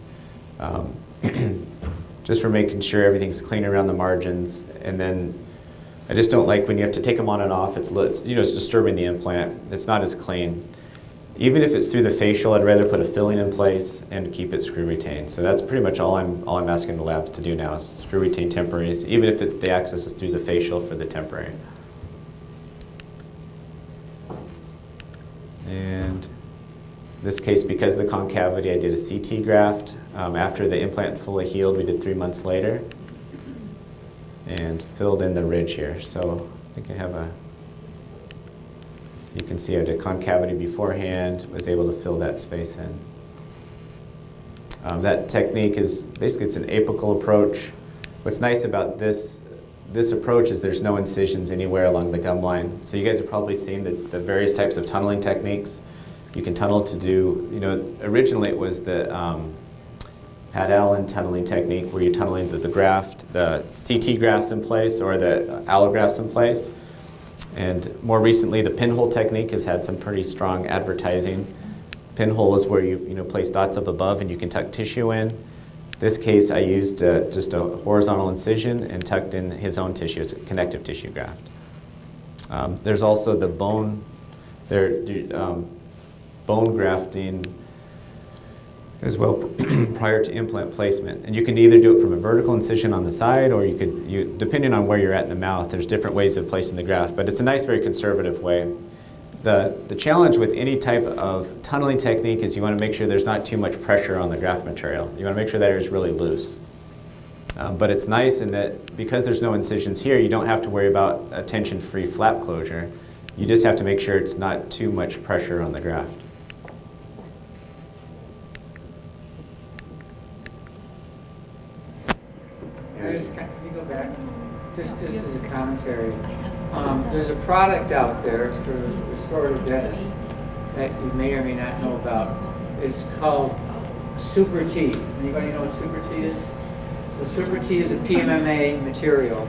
Just for making sure everything's clean around the margins, and then I just don't like when you have to take them on and off. It's it's disturbing the implant. It's not as clean. Even if it's through the facial, I'd rather put a filling in place and keep it screw retained. So that's pretty much all I'm asking the labs to do now is screw retain temporaries, even if it's the access is through the facial for the temporary. And in this case, because of the concavity, I did a CT graft. After the implant fully healed, we did 3 months later and filled in the ridge here. So I think I have you can see I did concavity beforehand, was able to fill that space in. That technique is basically it's an apical approach. What's nice about this approach is there's no incisions anywhere along the gum line. So you guys have probably seen the various types of tunneling techniques. You can tunnel to do, originally it was the Pat Allen tunneling technique where you're tunneling the graft, the CT grafts in place or the allografts in place. And more recently, the pinhole technique has had some pretty strong advertising. Pinhole is where you place dots up above and you can tuck tissue in. This case, I used just a horizontal incision and tucked in his own tissue. It's a connective tissue graft. There's also the bone grafting as well prior to implant placement. And you can either do it from a vertical incision on the side or you could, depending on where you're at in the mouth, there's different ways of placing the graft, but it's a nice, very conservative way. The challenge with any type of tunneling technique is you want to make sure there's not too much pressure on the graft material. You want to make sure that it is really loose. But it's nice in that because there's no incisions here, you don't have to worry about a tension-free flap closure. You just have to make sure it's not too much pressure on the graft. Can you go back? Just as a commentary. There's a product out there for restorative dentists that you may or may not know about. It's called Super T. Anybody know what Super T is? So Super T is a PMMA material.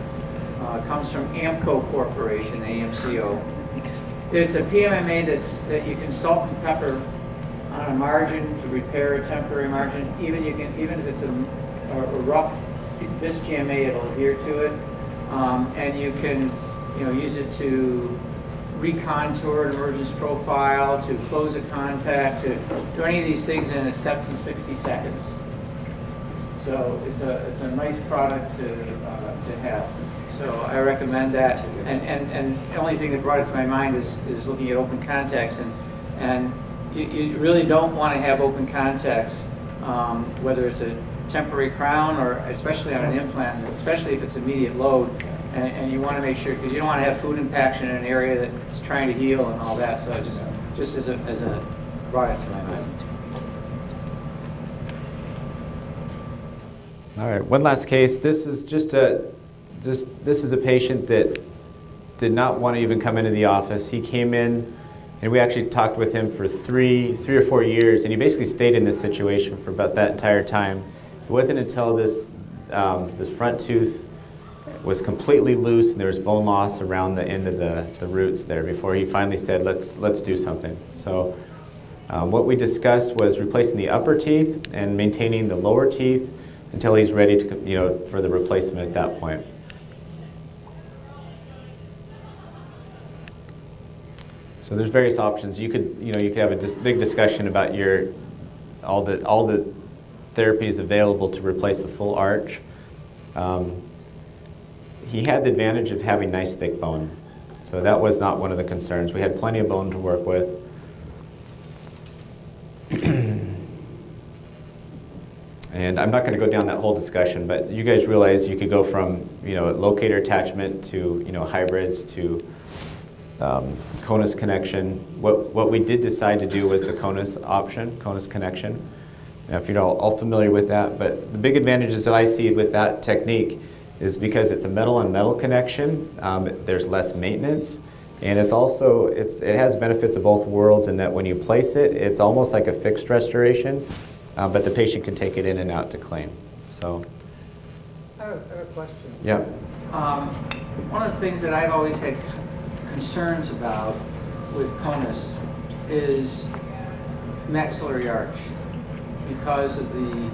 It comes from Amco Corporation, AMCO. It's a PMMA that you can salt and pepper on a margin to repair a temporary margin. Even if it's a rough bis GMA, it'll adhere to it, and you can use it to recontour an emergence profile, to close a contact, to do any of these things in sets in 60 seconds. So it's a nice product to have. So I recommend that. And the only thing that brought it to my mind is looking at open contacts, and you really don't want to have open contacts, whether it's a temporary crown or especially on an implant, especially if it's immediate load. And you want to make sure, because you don't want to have food impaction in an area that's trying to heal and all that. So just as a brought it to my mind. All right, one last case. This is this is a patient that did not want to even come into the office. He came in, and we actually talked with him for three or 4 years, and he basically stayed in this situation for about that entire time. It wasn't until this front tooth was completely loose and there was bone loss around the end of the roots there before he finally said, let's do something. So what we discussed was replacing the upper teeth and maintaining the lower teeth until he's ready to, for the replacement at that point. So there's various options. You could have a big discussion about all the therapies available to replace a full arch. He had the advantage of having nice thick bone, so that was not one of the concerns. We had plenty of bone to work with. And I'm not going to go down that whole discussion, but you guys realize you could go from locator attachment to hybrids to conus connection. What we did decide to do was the conus option, conus connection. Now, if you're all familiar with that, but the big advantages that I see with that technique is because it's a metal on metal connection, there's less maintenance, and it has benefits of both worlds in that when you place it, it's almost like a fixed restoration, but the patient can take it in and out to clean. So, I have a question. Yeah. One of the things that I've always had concerns about with conus is maxillary arch because of the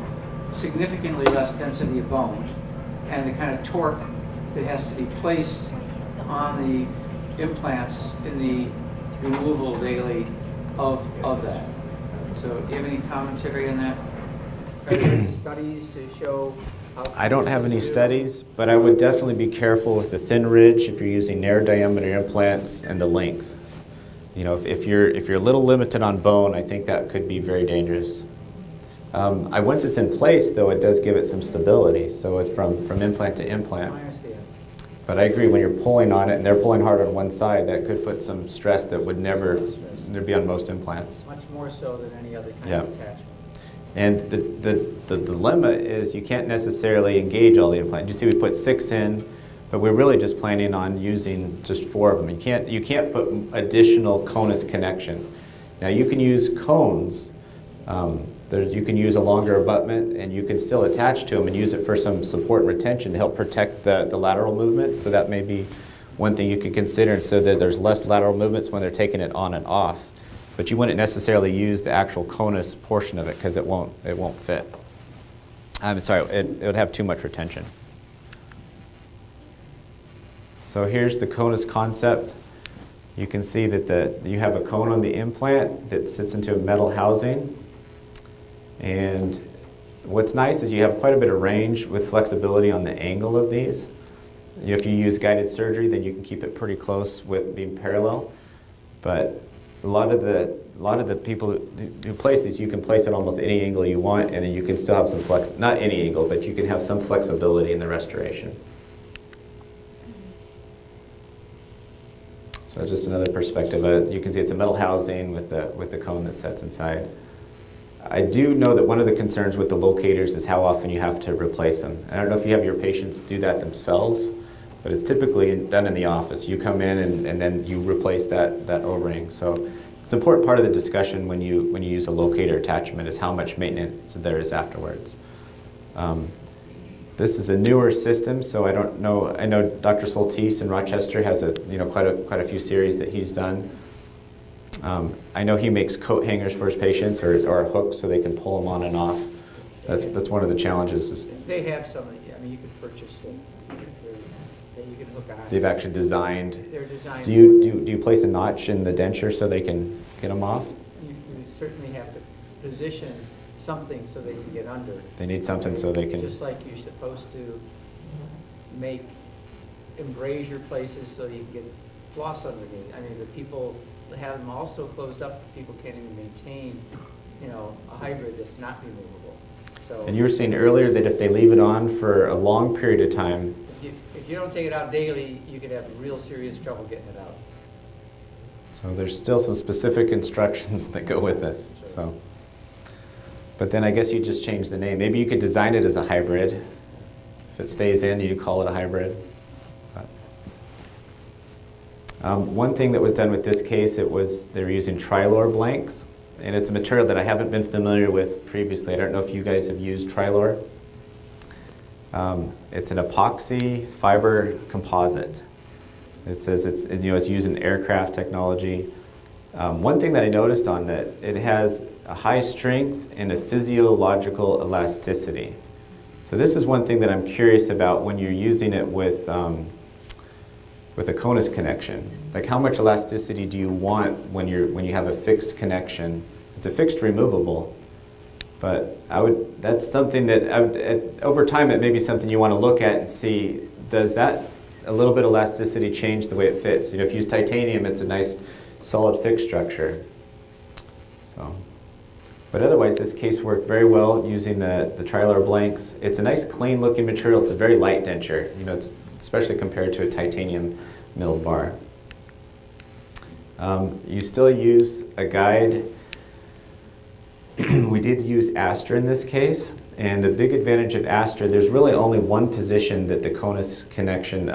significantly less density of bone and the kind of torque that has to be placed on the implants in the removal daily of that. So do you have any commentary on that? Are there any studies to show how I don't have any studies, but I would definitely be careful with the thin ridge if you're using narrow diameter implants and the length. You know, if you're a little limited on bone, I think that could be very dangerous. Once it's in place, though, it does give it some stability. So it's from implant to implant. I understand. But I agree, when you're pulling on it and they're pulling hard on one side, that could put some stress that would never be on most implants. Much more so than any other kind Yeah. of attachment. And the dilemma is you can't necessarily engage all the implants. You see, we put 6 in, but we're really just planning on using just 4 of them. You can't put additional conus connection. Now you can use cones. You can use a longer abutment, and you can still attach to them and use it for some support and retention to help protect the lateral movement. So that may be one thing you could consider, so that there's less lateral movements when they're taking it on and off. But you wouldn't necessarily use the actual conus portion of it because it won't fit. I'm sorry, it would have too much retention. So here's the conus concept. You can see that you have a cone on the implant that sits into a metal housing. And what's nice is you have quite a bit of range with flexibility on the angle of these. If you use guided surgery, then you can keep it pretty close with being parallel. But a lot of the people who place these, you can place it almost any angle you want, and then you can still have some flex, not any angle, but you can have some flexibility in the restoration. So just another perspective. You can see it's a metal housing with the cone that sets inside. I do know that one of the concerns with the locators is how often you have to replace them. I don't know if you have your patients do that themselves, but it's typically done in the office. You come in and then you replace that O-ring. So it's an important part of the discussion when you use a locator attachment is how much maintenance there is afterwards. This is a newer system, so I don't know. I know Dr. Soltis in Rochester has quite a few series that he's done. I know he makes coat hangers for his patients or hooks so they can pull them on and off. That's one of the challenges. They have some, I mean, you could purchase them that you can hook on. They've actually designed. They're designed. Do you place a notch in the denture so they can get them off? You certainly have to position something so they can get under. They need something so they can. Just like you're supposed to make embrasure places so you can get floss underneath. I mean, the people have them all so closed up, people can't even maintain, a hybrid that's not removable. So. And you were saying earlier that if they leave it on for a long period of time. If you don't take it out daily, you could have real serious trouble getting it out. So there's still some specific instructions that go with this. Right. So, but then I guess you just change the name. Maybe you could design it as a hybrid. If it stays in, you call it a hybrid. One thing that was done with this case, they were using Trilor blanks, and it's a material that I haven't been familiar with previously. I don't know if you guys have used Trilor. It's an epoxy fiber composite. It says it's used in aircraft technology. One thing that I noticed on that, it has a high strength and a physiological elasticity. So this is one thing that I'm curious about when you're using it with a conus connection. Like, how much elasticity do you want when you have a fixed connection? It's a fixed removable, but that's something that over time it may be something you want to look at and see, does that a little bit of elasticity change the way it fits? If you use titanium, it's a nice solid fixed structure. So, but otherwise this case worked very well using the Trilor blanks. It's a nice clean looking material. It's a very light denture. It's especially compared to a titanium milled bar. You still use a guide. We did use Astra in this case, and a big advantage of Astra, there's really only one position that the conus connection,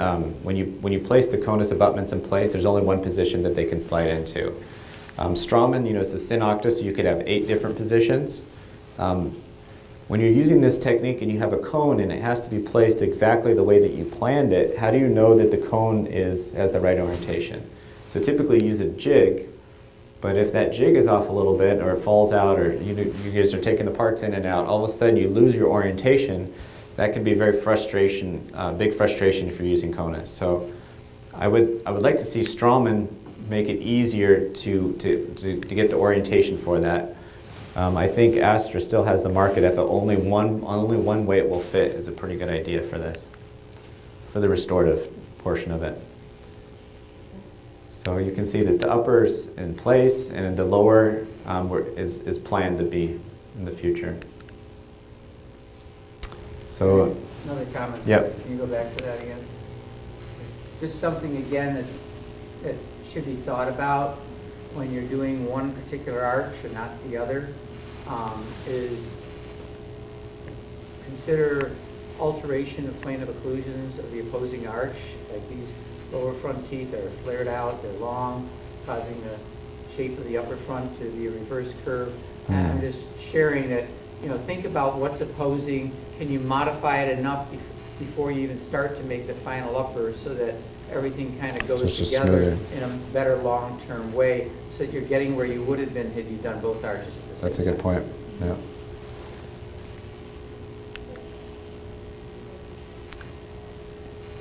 when you place the conus abutments in place, there's only one position that they can slide into. Straumann, it's the Synocta, so you could have 8 different positions. When you're using this technique and you have a cone and it has to be placed exactly the way that you planned it, how do you know that the cone has the right orientation? So typically you use a jig, But if that jig is off a little bit, or it falls out, or you guys are taking the parts in and out, all of a sudden you lose your orientation. That can be very big frustration if you're using Kona. So I would like to see Straumann make it easier to get the orientation for that. I think Astra still has the market at the only one way it will fit is a pretty good idea for this, for the restorative portion of it. So you can see that the upper is in place, and the lower is planned to be in the future. So another comment. Yep. Can you go back to that again? Just something again that should be thought about when you're doing one particular arch and not the other, is consider alteration of plane of occlusions of the opposing arch. Like these lower front teeth are flared out, they're long, causing the shape of the upper front to be a reverse curve. And I'm just sharing that, think about what's opposing. Can you modify it enough before you even start to make the final upper so that everything kind of goes together in a better long-term way so that you're getting where you would have been had you done both arches at the same time. That's a good point. Yeah.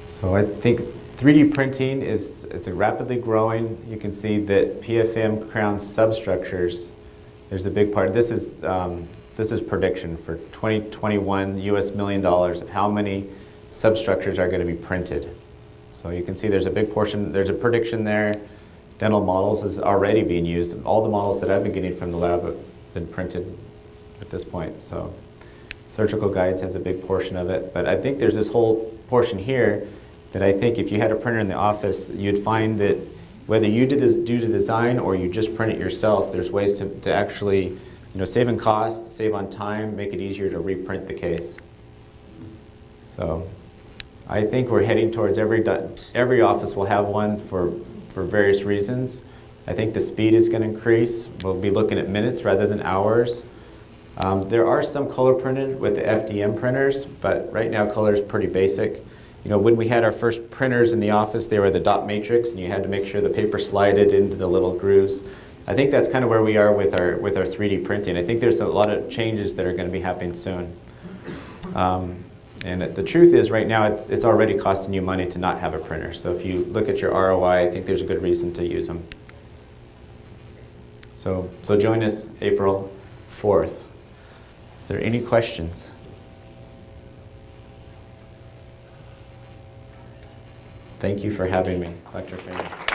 So I think 3D printing is rapidly growing. You can see that PFM crown substructures, there's a big part. This is prediction for 2021 US $1 million of how many substructures are going to be printed. So you can see there's a big portion, there's a prediction there. Dental models is already being used. All the models that I've been getting from the lab have been printed at this point. So surgical guides has a big portion of it. But I think there's this whole portion here that I think if you had a printer in the office, you'd find that whether you do the design or you just print it yourself, there's ways to actually save in cost, save on time, make it easier to reprint the case. So I think we're heading towards every office will have one for various reasons. I think the speed is going to increase. We'll be looking at minutes rather than hours. There are some color printed with the FDM printers, but right now color is pretty basic. When we had our first printers in the office, they were the dot matrix, and you had to make sure the paper slided into the little grooves. I think that's kind of where we are with our 3D printing. I think there's a lot of changes that are going to be happening soon. And the truth is, right now, it's already costing you money to not have a printer. So if you look at your ROI, I think there's a good reason to use them. So join us April 4th. Are there any questions? Thank you for having me, Dr. Kramer.